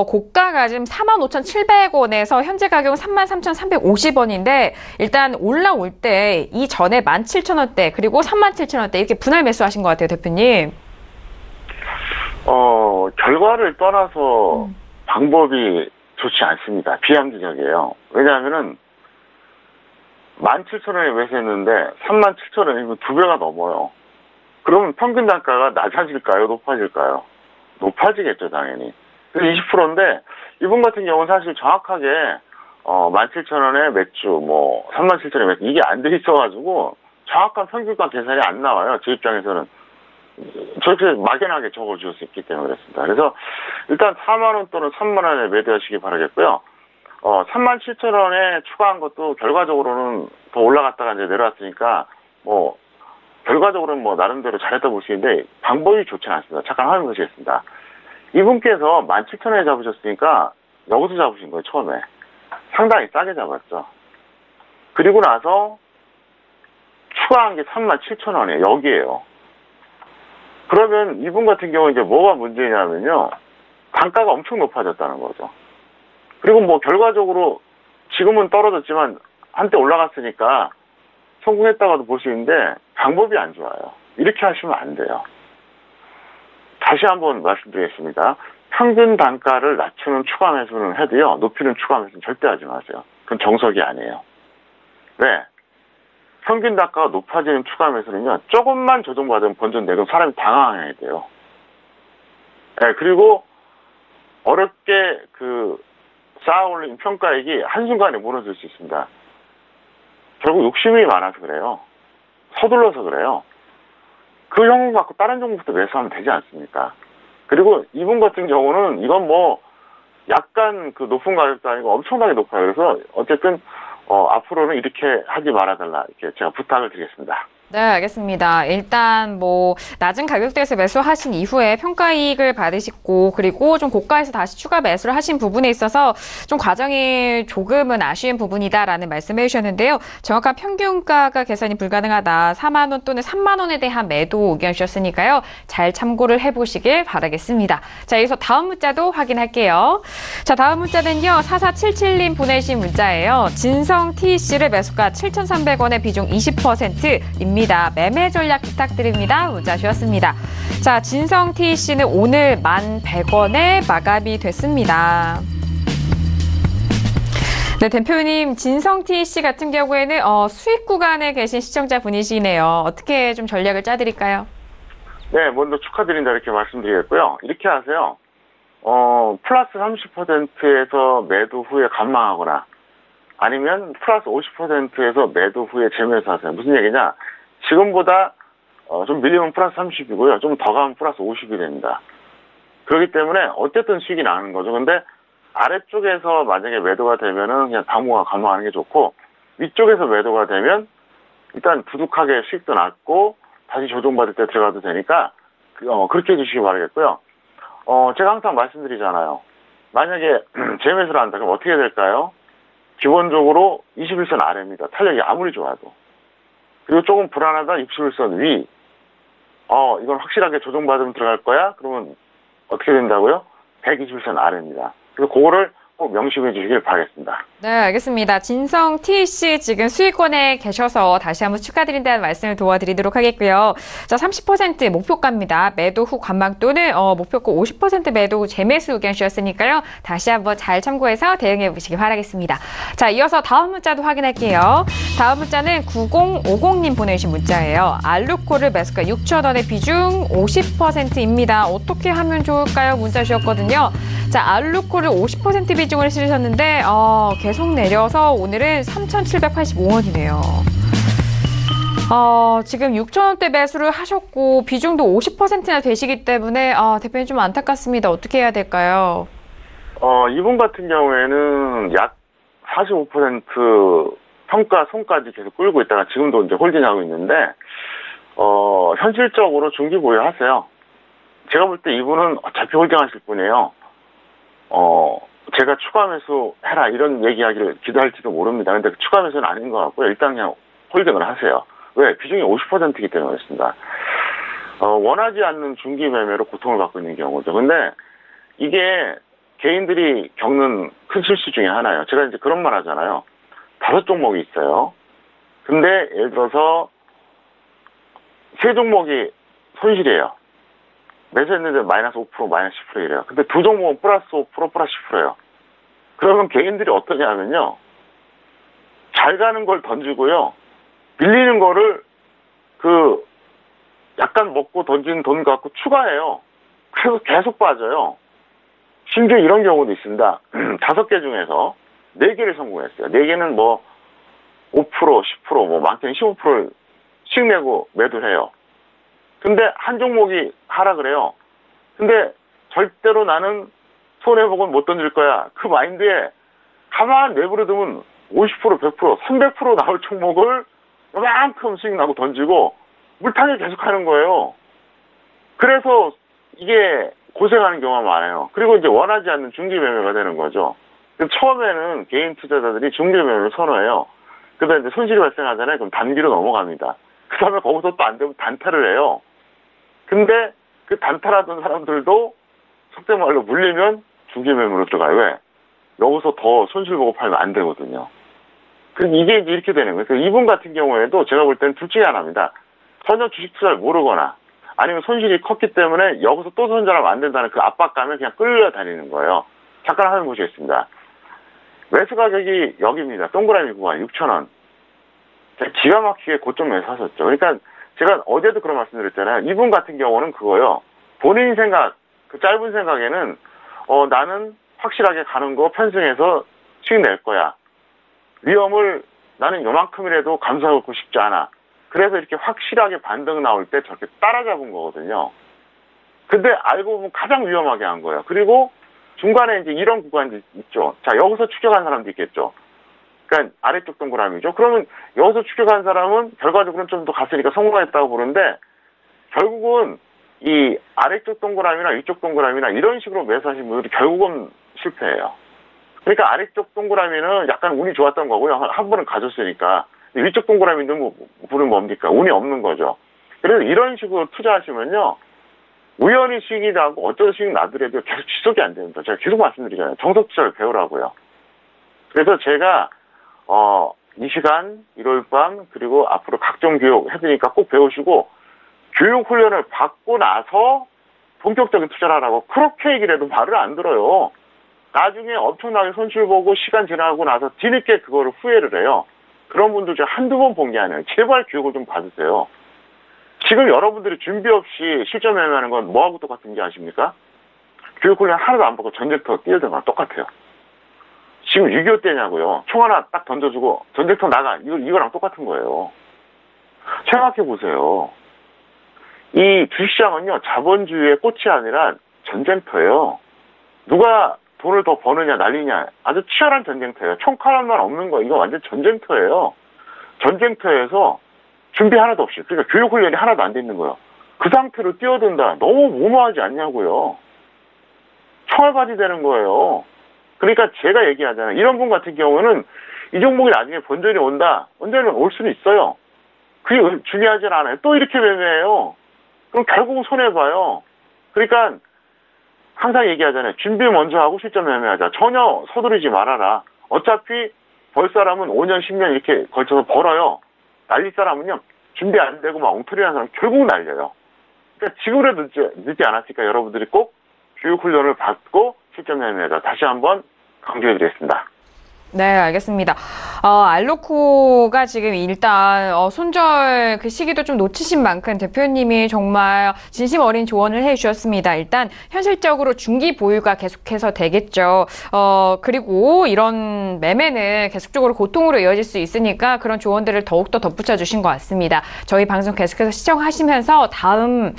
고가가 지금 45,700원에서 현재 가격은 33,350원인데 일단 올라올 때 이전에 17,000원대 그리고 37,000원대 이렇게 분할 매수하신 것 같아요, 대표님. 결과를 떠나서 방법이 좋지 않습니다. 비합리적이에요. 왜냐하면은 17,000원에 매수했는데 37,000원이면 2배가 넘어요. 그러면 평균 단가가 낮아질까요? 높아질까요? 높아지겠죠, 당연히. 그래서 20%인데 이분 같은 경우는 사실 정확하게 17,000원에 매주, 37,000원에 매주 이게 안 돼 있어가지고 정확한 평균가 계산이 안 나와요. 제 입장에서는. 저렇게 막연하게 적어줄 수 있기 때문에 그렇습니다. 그래서 일단 4만원 또는 3만원에 매도하시기 바라겠고요. 37,000원에 추가한 것도 결과적으로는 더 올라갔다가 이제 내려왔으니까, 결과적으로는 나름대로 잘했다 볼 수 있는데, 방법이 좋지는 않습니다. 잠깐 확인해 보시겠습니다. 이분께서 17,000원에 잡으셨으니까, 여기서 잡으신 거예요, 처음에. 상당히 싸게 잡았죠. 그리고 나서, 추가한 게 37,000원이에요. 여기에요. 그러면 이분 같은 경우 이제 뭐가 문제냐면요. 단가가 엄청 높아졌다는 거죠. 그리고 결과적으로 지금은 떨어졌지만 한때 올라갔으니까 성공했다고도 볼 수 있는데 방법이 안 좋아요. 이렇게 하시면 안 돼요. 다시 한번 말씀드리겠습니다. 평균 단가를 낮추는 추가 매수는 해도요. 높이는 추가 매수는 절대 하지 마세요. 그건 정석이 아니에요. 왜? 평균 단가가 높아지는 추가 매수는요, 조금만 조정받으면 번전되고 사람이 당황해야 돼요. 네, 그리고 어렵게 쌓아 올린 평가액이 한순간에 무너질 수 있습니다. 결국 욕심이 많아서 그래요. 서둘러서 그래요. 그 종목 갖고 다른 종목부터 매수하면 되지 않습니까? 그리고 이분 같은 경우는 이건 약간 높은 가격도 아니고 엄청나게 높아요. 그래서 어쨌든 앞으로는 이렇게 하지 말아달라 이렇게 제가 부탁을 드리겠습니다. 네, 알겠습니다. 일단 낮은 가격대에서 매수하신 이후에 평가이익을 받으시고 그리고 좀 고가에서 다시 추가 매수를 하신 부분에 있어서 좀 과정이 조금은 아쉬운 부분이다라는 말씀해 주셨는데요. 정확한 평균가가 계산이 불가능하다. 4만 원 또는 3만 원에 대한 매도 의견 주셨으니까요. 잘 참고를 해보시길 바라겠습니다. 자, 여기서 다음 문자도 확인할게요. 자, 다음 문자는요. 4477님 보내신 문자예요. 진성 TC를 매수가 7,300원에 비중 20%입니다. 매매 전략 부탁드립니다. 문자 주셨습니다. 자, 진성 TC는 오늘 1,100원에 마감이 됐습니다. 네, 대표님, 진성 TC 같은 경우에는 수익 구간에 계신 시청자분이시네요. 어떻게 좀 전략을 짜드릴까요? 네, 먼저 축하드린다 이렇게 말씀드리겠고요. 이렇게 하세요. 플러스 30%에서 매도 후에 감망하거나 아니면 플러스 50%에서 매도 후에 재매수하세요. 무슨 얘기냐? 지금보다 좀 밀리면 플러스 30이고요. 좀 더 가면 플러스 50이 됩니다. 그렇기 때문에 어쨌든 수익이 나는 거죠. 근데 아래쪽에서 만약에 매도가 되면은 그냥 당분간 감안하는 게 좋고, 위쪽에서 매도가 되면 일단 두둑하게 수익도 났고 다시 조정받을 때 들어가도 되니까 그렇게 해주시기 바라겠고요. 제가 항상 말씀드리잖아요. 만약에 재매수를 한다 그럼 어떻게 될까요? 기본적으로 21선 아래입니다. 탄력이 아무리 좋아도. 그리고 조금 불안하다 61선 위. 이건 확실하게 조정받으면 들어갈 거야? 그러면 어떻게 된다고요? 121선 아래입니다. 그래서 그거를 꼭 명심해 주시길 바라겠습니다. 네, 알겠습니다. 진성 TC 지금 수익권에 계셔서 다시 한번 축하드린다는 말씀을 도와드리도록 하겠고요. 자, 30% 목표가입니다. 매도 후 관망 또는 목표가 50% 매도 후 재매수 의견 주셨으니까요. 다시 한번 잘 참고해서 대응해 보시기 바라겠습니다. 자, 이어서 다음 문자도 확인할게요. 다음 문자는 9050님 보내주신 문자예요. 알루코를 매수가 6,000원의 비중 50%입니다. 어떻게 하면 좋을까요? 문자 주셨거든요. 자, 알루코를 50% 비중을 실으셨는데 계속 내려서 오늘은 3,785원이네요. 지금 6,000원대 매수를 하셨고 비중도 50%나 되시기 때문에 대표님 좀 안타깝습니다. 어떻게 해야 될까요? 이분 같은 경우에는 약 45% 평가 손까지 계속 끌고 있다가 지금도 이제 홀딩하고 있는데 현실적으로 중기 보유하세요. 제가 볼 때 이분은 어차피 홀딩하실 분이에요. 제가 추가 매수 해라 이런 얘기하기를 기대할지도 모릅니다. 근데 추가 매수는 아닌 것 같고요. 일단 그냥 홀딩을 하세요. 왜? 비중이 50%이기 때문에 그렇습니다. 원하지 않는 중기 매매로 고통을 받고 있는 경우죠. 근데 이게 개인들이 겪는 큰 실수 중에 하나예요. 제가 이제 그런 말 하잖아요. 5종목이 있어요. 근데 예를 들어서 3종목이 손실이에요. 매수했는데 마이너스 5%, 마이너스 10% 이래요. 근데 2종목은 플러스 5%, 플러스 10%예요. 그러면 개인들이 어떠냐 하면요. 잘 가는 걸 던지고요. 밀리는 거를 약간 먹고 던지는 돈 갖고 추가해요. 그래서 계속 빠져요. 심지어 이런 경우도 있습니다. 5개 중에서 4개를 성공했어요. 4개는 뭐 5%, 10%, 뭐 많게는 15%씩 내고 매도를 해요. 근데 한 종목이 하락을 해요. 근데 절대로 나는 손해보고는 못 던질 거야. 그 마인드에 가만 내버려두면 50%, 100%, 300% 나올 종목을 요만큼 수익 나고 던지고 물타기 계속 하는 거예요. 그래서 이게 고생하는 경우가 많아요. 그리고 이제 원하지 않는 중기 매매가 되는 거죠. 처음에는 개인 투자자들이 중기 매매를 선호해요. 그다음에 이제 손실이 발생하잖아요. 그럼 단기로 넘어갑니다. 그 다음에 거기서 또 안 되면 단타를 해요. 근데 그 단타라던 사람들도 속된 말로 물리면 중기 매매로 들어가요. 왜? 여기서 더 손실 보고 팔면 안 되거든요. 그럼 이게 이제 이렇게 되는 거예요. 그래서 이분 같은 경우에도 제가 볼 때는 둘 중에 하나입니다. 전혀 주식 투자를 모르거나 아니면 손실이 컸기 때문에 여기서 또 손절하면 안 된다는 그 압박감에 그냥 끌려다니는 거예요. 잠깐 화면 보시겠습니다. 매수 가격이 여기입니다. 동그라미 구간 6,000원. 기가 막히게 고점에 사셨죠. 그러니까 제가 어제도 그런 말씀드렸잖아요. 이분 같은 경우는 그거요. 본인 생각, 그 짧은 생각에는 나는 확실하게 가는 거 편승해서 수익 낼 거야. 위험을 나는 요만큼이라도 감수하고 싶지 않아. 그래서 이렇게 확실하게 반등 나올 때 저렇게 따라잡은 거거든요. 근데 알고 보면 가장 위험하게 한 거예요. 그리고 중간에 이제 이런 구간이 있죠. 자, 여기서 추격한 사람도 있겠죠. 그러니까 아래쪽 동그라미죠. 그러면 여기서 추격한 사람은 결과적으로는 좀 더 갔으니까 성공했다고 보는데 결국은 이 아래쪽 동그라미나 위쪽 동그라미나 이런 식으로 매수하신 분들이 결국은 실패해요. 그러니까 아래쪽 동그라미는 약간 운이 좋았던 거고요. 한 번은 가졌으니까. 위쪽 동그라미는 부른 뭡니까? 운이 없는 거죠. 그래서 이런 식으로 투자하시면요. 우연히 수익이 나고 어쩌다 수익 나더라도 계속 지속이 안 됩니다. 제가 계속 말씀드리잖아요. 정석 투자를 배우라고요. 그래서 제가 이 시간 일요일 밤 그리고 앞으로 각종 교육 해드리니까 꼭 배우시고 교육 훈련을 받고 나서 본격적인 투자를 하라고 그렇게 얘기를 해도 말을 안 들어요. 나중에 엄청나게 손실 보고 시간 지나고 나서 뒤늦게 그거를 후회를 해요. 그런 분들 제가 한두 번 본 게 아니에요. 제발 교육을 좀 받으세요. 지금 여러분들이 준비 없이 실전 매매하는 건 뭐하고 똑같은지 아십니까? 교육 훈련 하나도 안 받고 전쟁터 뛰어든 거랑 똑같아요. 지금 6.25 때냐고요. 총 하나 딱 던져주고 전쟁터 나가. 이거랑 똑같은 거예요. 생각해 보세요. 이 주식시장은요, 자본주의의 꽃이 아니라 전쟁터예요. 누가 돈을 더 버느냐, 날리냐. 아주 치열한 전쟁터예요. 총칼 한 번 없는 거, 이거 완전 전쟁터예요. 전쟁터에서 준비 하나도 없이, 그러니까 교육훈련이 하나도 안 돼 있는 거예요. 그 상태로 뛰어든다. 너무 무모하지 않냐고요. 총알바지 되는 거예요. 그러니까 제가 얘기하잖아요. 이런 분 같은 경우는 이 종목이 나중에 본전이 온다. 언제는 올 수는 있어요. 그게 중요하진 않아요. 또 이렇게 매매해요. 그럼 결국은 손해봐요. 그러니까 항상 얘기하잖아요. 준비 먼저 하고 실전 매매하자. 전혀 서두르지 말아라. 어차피 벌 사람은 5년, 10년 이렇게 걸쳐서 벌어요. 날릴 사람은요. 준비 안 되고 막 엉터리하는 사람 결국 날려요. 그러니까 지금이라도 늦지 않았으니까 여러분들이 꼭 교육훈련을 받고 실전 매매하자. 다시 한번 강조해드리겠습니다. 네, 알겠습니다. 알로코가 지금 일단 손절 그 시기도 좀 놓치신 만큼 대표님이 정말 진심 어린 조언을 해주셨습니다. 일단 현실적으로 중기 보유가 계속해서 되겠죠. 그리고 이런 매매는 계속적으로 고통으로 이어질 수 있으니까 그런 조언들을 더욱더 덧붙여 주신 것 같습니다. 저희 방송 계속해서 시청하시면서 다음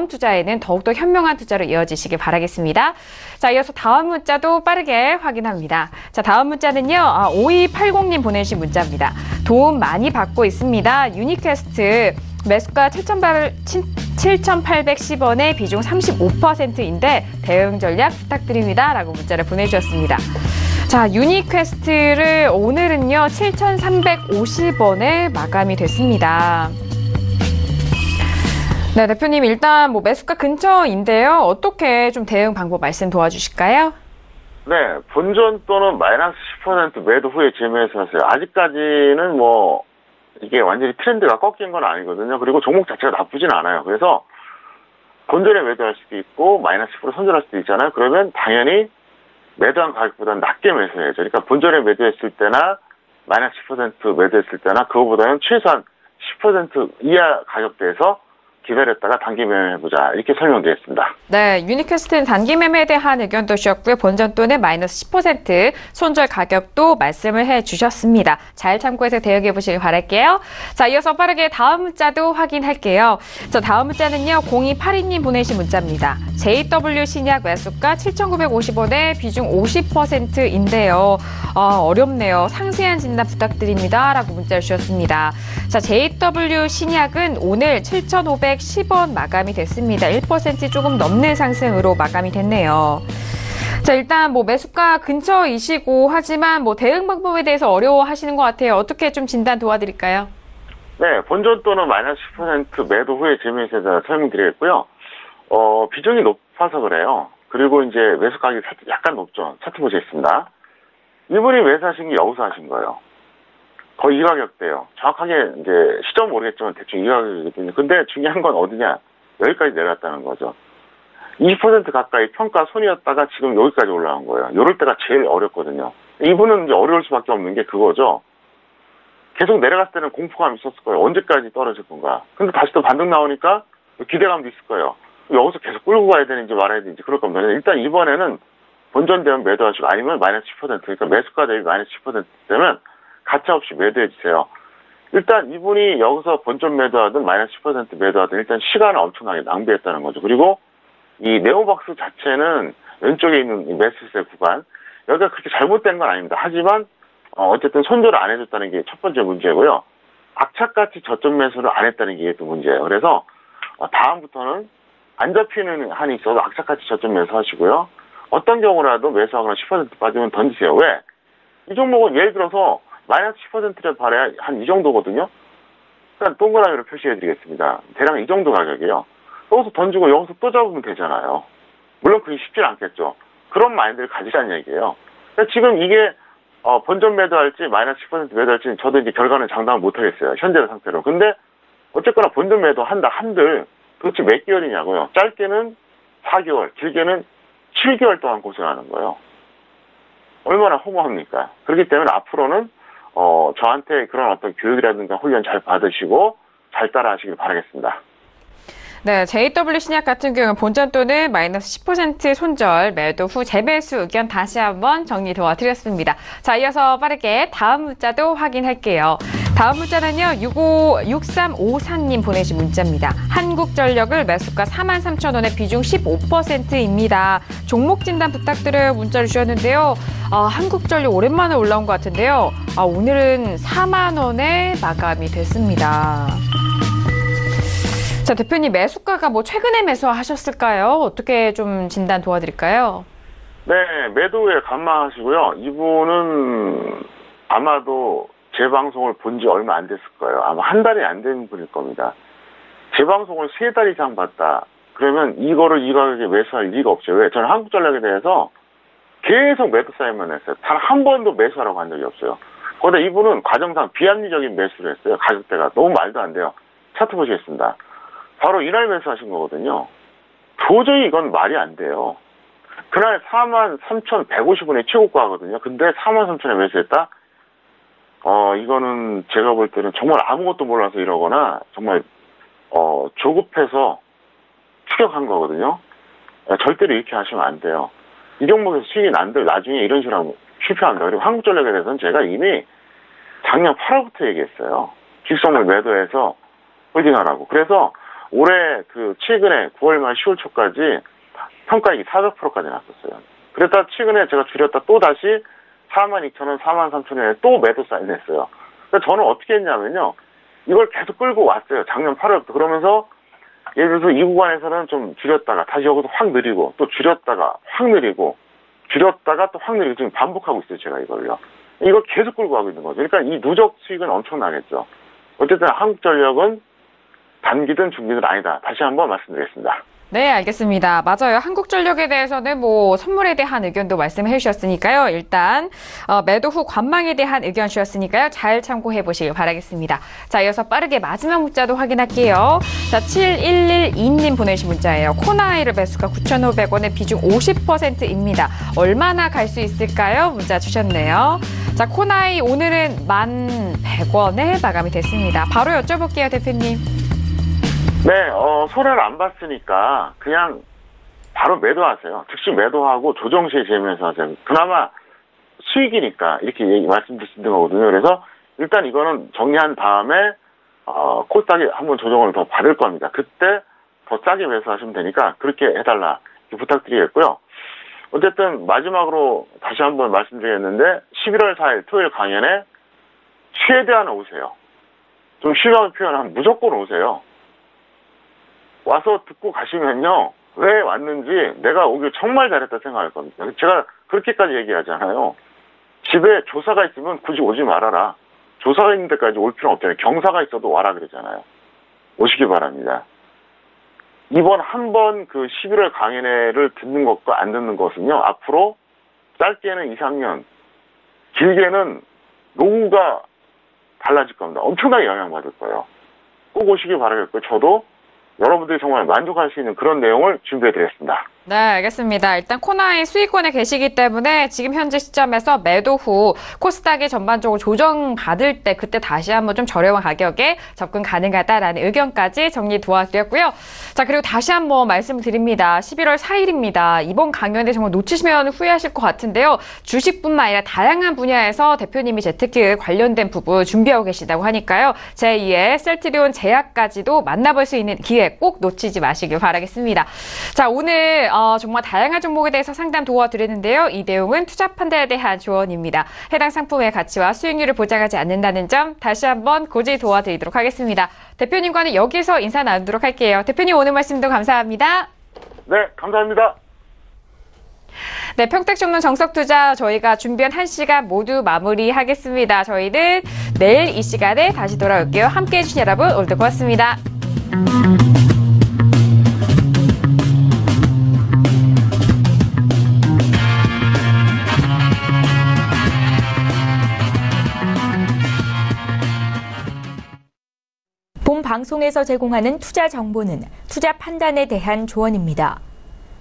투자에는 더욱더 현명한 투자로 이어지시길 바라겠습니다. 자, 이어서 다음 문자도 빠르게 확인합니다. 자, 다음 문자는요. 5280님 보내주신 문자입니다. 도움 많이 받고 있습니다. 유니퀘스트 매수가 7,810원에 비중 35%인데 대응 전략 부탁드립니다. 라고 문자를 보내주셨습니다. 자, 유니퀘스트를 오늘은요 7,350원에 마감이 됐습니다. 네, 대표님 일단 매수가 근처인데요. 어떻게 좀 대응 방법 말씀 도와주실까요? 네, 본전 또는 마이너스 10% 매도 후에 재매수 하세요. 아직까지는 이게 완전히 트렌드가 꺾인 건 아니거든요. 그리고 종목 자체가 나쁘진 않아요. 그래서 본전에 매도할 수도 있고 마이너스 10% 손절할 수도 있잖아요. 그러면 당연히 매도한 가격보다는 낮게 매수해야죠. 그러니까 본전에 매도했을 때나 마이너스 10% 매도했을 때나 그거보다는 최소한 10% 이하 가격대에서 기다렸다가 단기 매매해보자 이렇게 설명드렸습니다. 네, 유니퀘스트는 단기 매매에 대한 의견도 주셨고요. 본전 또는 마이너스 10% 손절 가격도 말씀을 해주셨습니다. 잘 참고해서 대응해보시길 바랄게요. 자, 이어서 빠르게 다음 문자도 확인할게요. 자, 다음 문자는요. 0282님 보내신 문자입니다. JW 신약 매수가 7,950원에 비중 50%인데요. 어렵네요. 상세한 진단 부탁드립니다. 라고 문자를 주셨습니다. 자, JW 신약은 오늘 7,510원 마감이 됐습니다. 1% 조금 넘는 상승으로 마감이 됐네요. 자, 일단 매수가 근처이시고 하지만 대응 방법에 대해서 어려워하시는 것 같아요. 어떻게 좀 진단 도와드릴까요? 네, 본전 또는 마이너스 10% 매도 후에 재매수에 대해서 설명드리겠고요. 비중이 높아서 그래요. 그리고 이제 매수 가격이 약간 높죠. 차트 보시겠습니다. 이분이 매수하신 게 여기서 하신 거예요. 거의 이 가격대예요. 정확하게 이제 시점 모르겠지만 대충 이 가격이거든요. 근데 중요한 건 어디냐? 여기까지 내려왔다는 거죠. 20% 가까이 평가 손이었다가 지금 여기까지 올라온 거예요. 이럴 때가 제일 어렵거든요. 이분은 이제 어려울 수밖에 없는 게 그거죠. 계속 내려갔을 때는 공포감이 있었을 거예요. 언제까지 떨어질 건가. 근데 다시 또 반등 나오니까 기대감도 있을 거예요. 여기서 계속 끌고 가야 되는지 말아야 되는지 그럴 겁니다. 일단 이번에는 본전되면 매도하시고 아니면 마이너스 10% 그러니까 매수가 대비 마이너스 10% 되면 가차없이 매도해주세요. 일단 이분이 여기서 본전 매도하든 마이너스 10% 매도하든 일단 시간을 엄청나게 낭비했다는 거죠. 그리고 이 네오박스 자체는 왼쪽에 있는 이 매수세 구간 여기가 그렇게 잘못된 건 아닙니다. 하지만 어쨌든 손절을 안 해줬다는 게 첫 번째 문제고요. 악착같이 저점 매수를 안 했다는 게 또 문제예요. 그래서 다음부터는 안 잡히는 한이 있어도 악착같이 저점 매수하시고요. 어떤 경우라도 매수하거나 10% 빠지면 던지세요. 왜? 이 종목은 예를 들어서 마이너스 10%를 발해야 한 이 정도거든요. 그러니까 동그라미로 표시해드리겠습니다. 대략 이 정도 가격이에요. 여기서 던지고 여기서 또 잡으면 되잖아요. 물론 그게 쉽진 않겠죠. 그런 마인드를 가지라는 얘기예요. 그러니까 지금 이게 본전 매도할지 마이너스 10% 매도할지 저도 이제 결과는 장담을 못하겠어요. 현재 상태로. 근데 어쨌거나 본전 매도 한다 한들 도대체 몇 개월이냐고요. 짧게는 4개월, 길게는 7개월 동안 고생하는 거예요. 얼마나 허무합니까? 그렇기 때문에 앞으로는 저한테 그런 어떤 교육이라든가 훈련 잘 받으시고 잘 따라 하시길 바라겠습니다. 네, JW 신약 같은 경우는 본전 또는 마이너스 10% 손절, 매도 후 재매수 의견 다시 한번 정리 도와드렸습니다. 자, 이어서 빠르게 다음 문자도 확인할게요. 다음 문자는요. 6354님 보내신 문자입니다. 한국전력을 매수가 43,000원에 비중 15%입니다. 종목 진단 부탁드려요. 문자를 주셨는데요. 한국전력 오랜만에 올라온 것 같은데요. 오늘은 4만 원에 마감이 됐습니다. 자, 대표님 매수가가 최근에 매수하셨을까요? 어떻게 좀 진단 도와드릴까요? 네, 매도에 감마하시고요. 이분은 아마도 제 방송을 본 지 얼마 안 됐을 거예요. 아마 한 달이 안 된 분일 겁니다. 제 방송을 3달 이상 봤다. 그러면 이거를 이 가격에 매수할 리가 없어요. 왜? 저는 한국전력에 대해서 계속 매도 사인만 했어요. 단 한 번도 매수하라고 한 적이 없어요. 그런데 이분은 과정상 비합리적인 매수를 했어요. 가격대가 너무 말도 안 돼요. 차트 보시겠습니다. 바로 이날 매수하신 거거든요. 도저히 이건 말이 안 돼요. 그날 43,150원에 최고가거든요. 근데 43,000원에 매수했다? 이거는 제가 볼 때는 정말 아무것도 몰라서 이러거나 정말 조급해서 추격한 거거든요. 절대로 이렇게 하시면 안 돼요. 이 종목에서 수익이 난들 나중에 이런 식으로 하면 실패한다. 그리고 한국전력에 대해서는 제가 이미 작년 8월부터 얘기했어요. 직선을 매도해서 홀딩하라고. 그래서 올해 최근에 9월 말 10월 초까지 평가익이 400%까지 났었어요. 그랬다 최근에 제가 줄였다 또 다시 42,000원, 43,000원에 또 매도 사인했어요. 그러니까 저는 어떻게 했냐면요. 이걸 계속 끌고 왔어요. 작년 8월부터. 그러면서 예를 들어서 이 구간에서는 좀 줄였다가 다시 여기서 확 느리고 또 줄였다가 확 느리고 줄였다가 또 확 느리고 지금 반복하고 있어요. 제가 이걸요. 이걸 계속 끌고 가고 있는 거죠. 그러니까 이 누적 수익은 엄청나겠죠. 어쨌든 한국전력은 단기든 중기든 아니다. 다시 한번 말씀드리겠습니다. 네, 알겠습니다. 맞아요. 한국전력에 대해서는 선물에 대한 의견도 말씀해 주셨으니까요. 일단 매도 후 관망에 대한 의견 주셨으니까요. 잘 참고해 보시길 바라겠습니다. 자, 이어서 빠르게 마지막 문자도 확인할게요. 자, 7112님 보내신 문자예요. 코나이를 매수가 9,500원에 비중 50%입니다. 얼마나 갈 수 있을까요? 문자 주셨네요. 자, 코나이 오늘은 1,100원에 마감이 됐습니다. 바로 여쭤볼게요, 대표님. 네, 손해를 안 봤으니까 그냥 바로 매도하세요. 즉시 매도하고 조정 시에 재면서 하세요. 그나마 수익이니까 이렇게 말씀드리는 거거든요. 그래서 일단 이거는 정리한 다음에 코스닥이 한번 조정을 더 받을 겁니다. 그때 더 싸게 매수하시면 되니까 그렇게 해달라 이렇게 부탁드리겠고요. 어쨌든 마지막으로 다시 한번 말씀드리겠는데 11월 4일 토요일 강연에 최대한 오세요. 좀 실감을 표현하면 무조건 오세요. 와서 듣고 가시면요. 왜 왔는지 내가 오길 정말 잘했다 생각할 겁니다. 제가 그렇게까지 얘기하잖아요. 집에 조사가 있으면 굳이 오지 말아라. 조사가 있는 데까지 올 필요는 없잖아요. 경사가 있어도 와라 그러잖아요. 오시기 바랍니다. 이번 한 번 11월 강연회를 듣는 것과 안 듣는 것은요. 앞으로 짧게는 2, 3년, 길게는 노후가 달라질 겁니다. 엄청나게 영향받을 거예요. 꼭 오시기 바라겠고요. 저도 여러분들이 정말 만족할 수 있는 그런 내용을 준비해드렸습니다. 네, 알겠습니다. 일단 코나이 수익권에 계시기 때문에 지금 현재 시점에서 매도 후 코스닥이 전반적으로 조정받을 때 그때 다시 한번 좀 저렴한 가격에 접근 가능하다라는 의견까지 정리 도와드렸고요. 자, 그리고 다시 한번 말씀드립니다. 11월 4일입니다. 이번 강연에 정말 놓치시면 후회하실 것 같은데요. 주식뿐만 아니라 다양한 분야에서 대표님이 재테크 관련된 부분 준비하고 계시다고 하니까요. 제2의 셀트리온 제약까지도 만나볼 수 있는 기회 꼭 놓치지 마시길 바라겠습니다. 자, 오늘 정말 다양한 종목에 대해서 상담 도와드렸는데요. 이 내용은 투자 판단에 대한 조언입니다. 해당 상품의 가치와 수익률을 보장하지 않는다는 점 다시 한번 고지 도와드리도록 하겠습니다. 대표님과는 여기서 인사 나누도록 할게요. 대표님 오늘 말씀도 감사합니다. 네, 감사합니다. 네, 평택증론 정석투자 저희가 준비한 1시간 모두 마무리하겠습니다. 저희는 내일 이 시간에 다시 돌아올게요. 함께해 주신 여러분 오늘도 고맙습니다. 본 방송에서 제공하는 투자 정보는 투자 판단에 대한 조언입니다.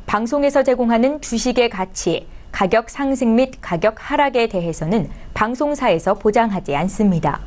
방송에서 제공하는 주식의 가치, 가격 상승 및 가격 하락에 대해서는 방송사에서 보장하지 않습니다.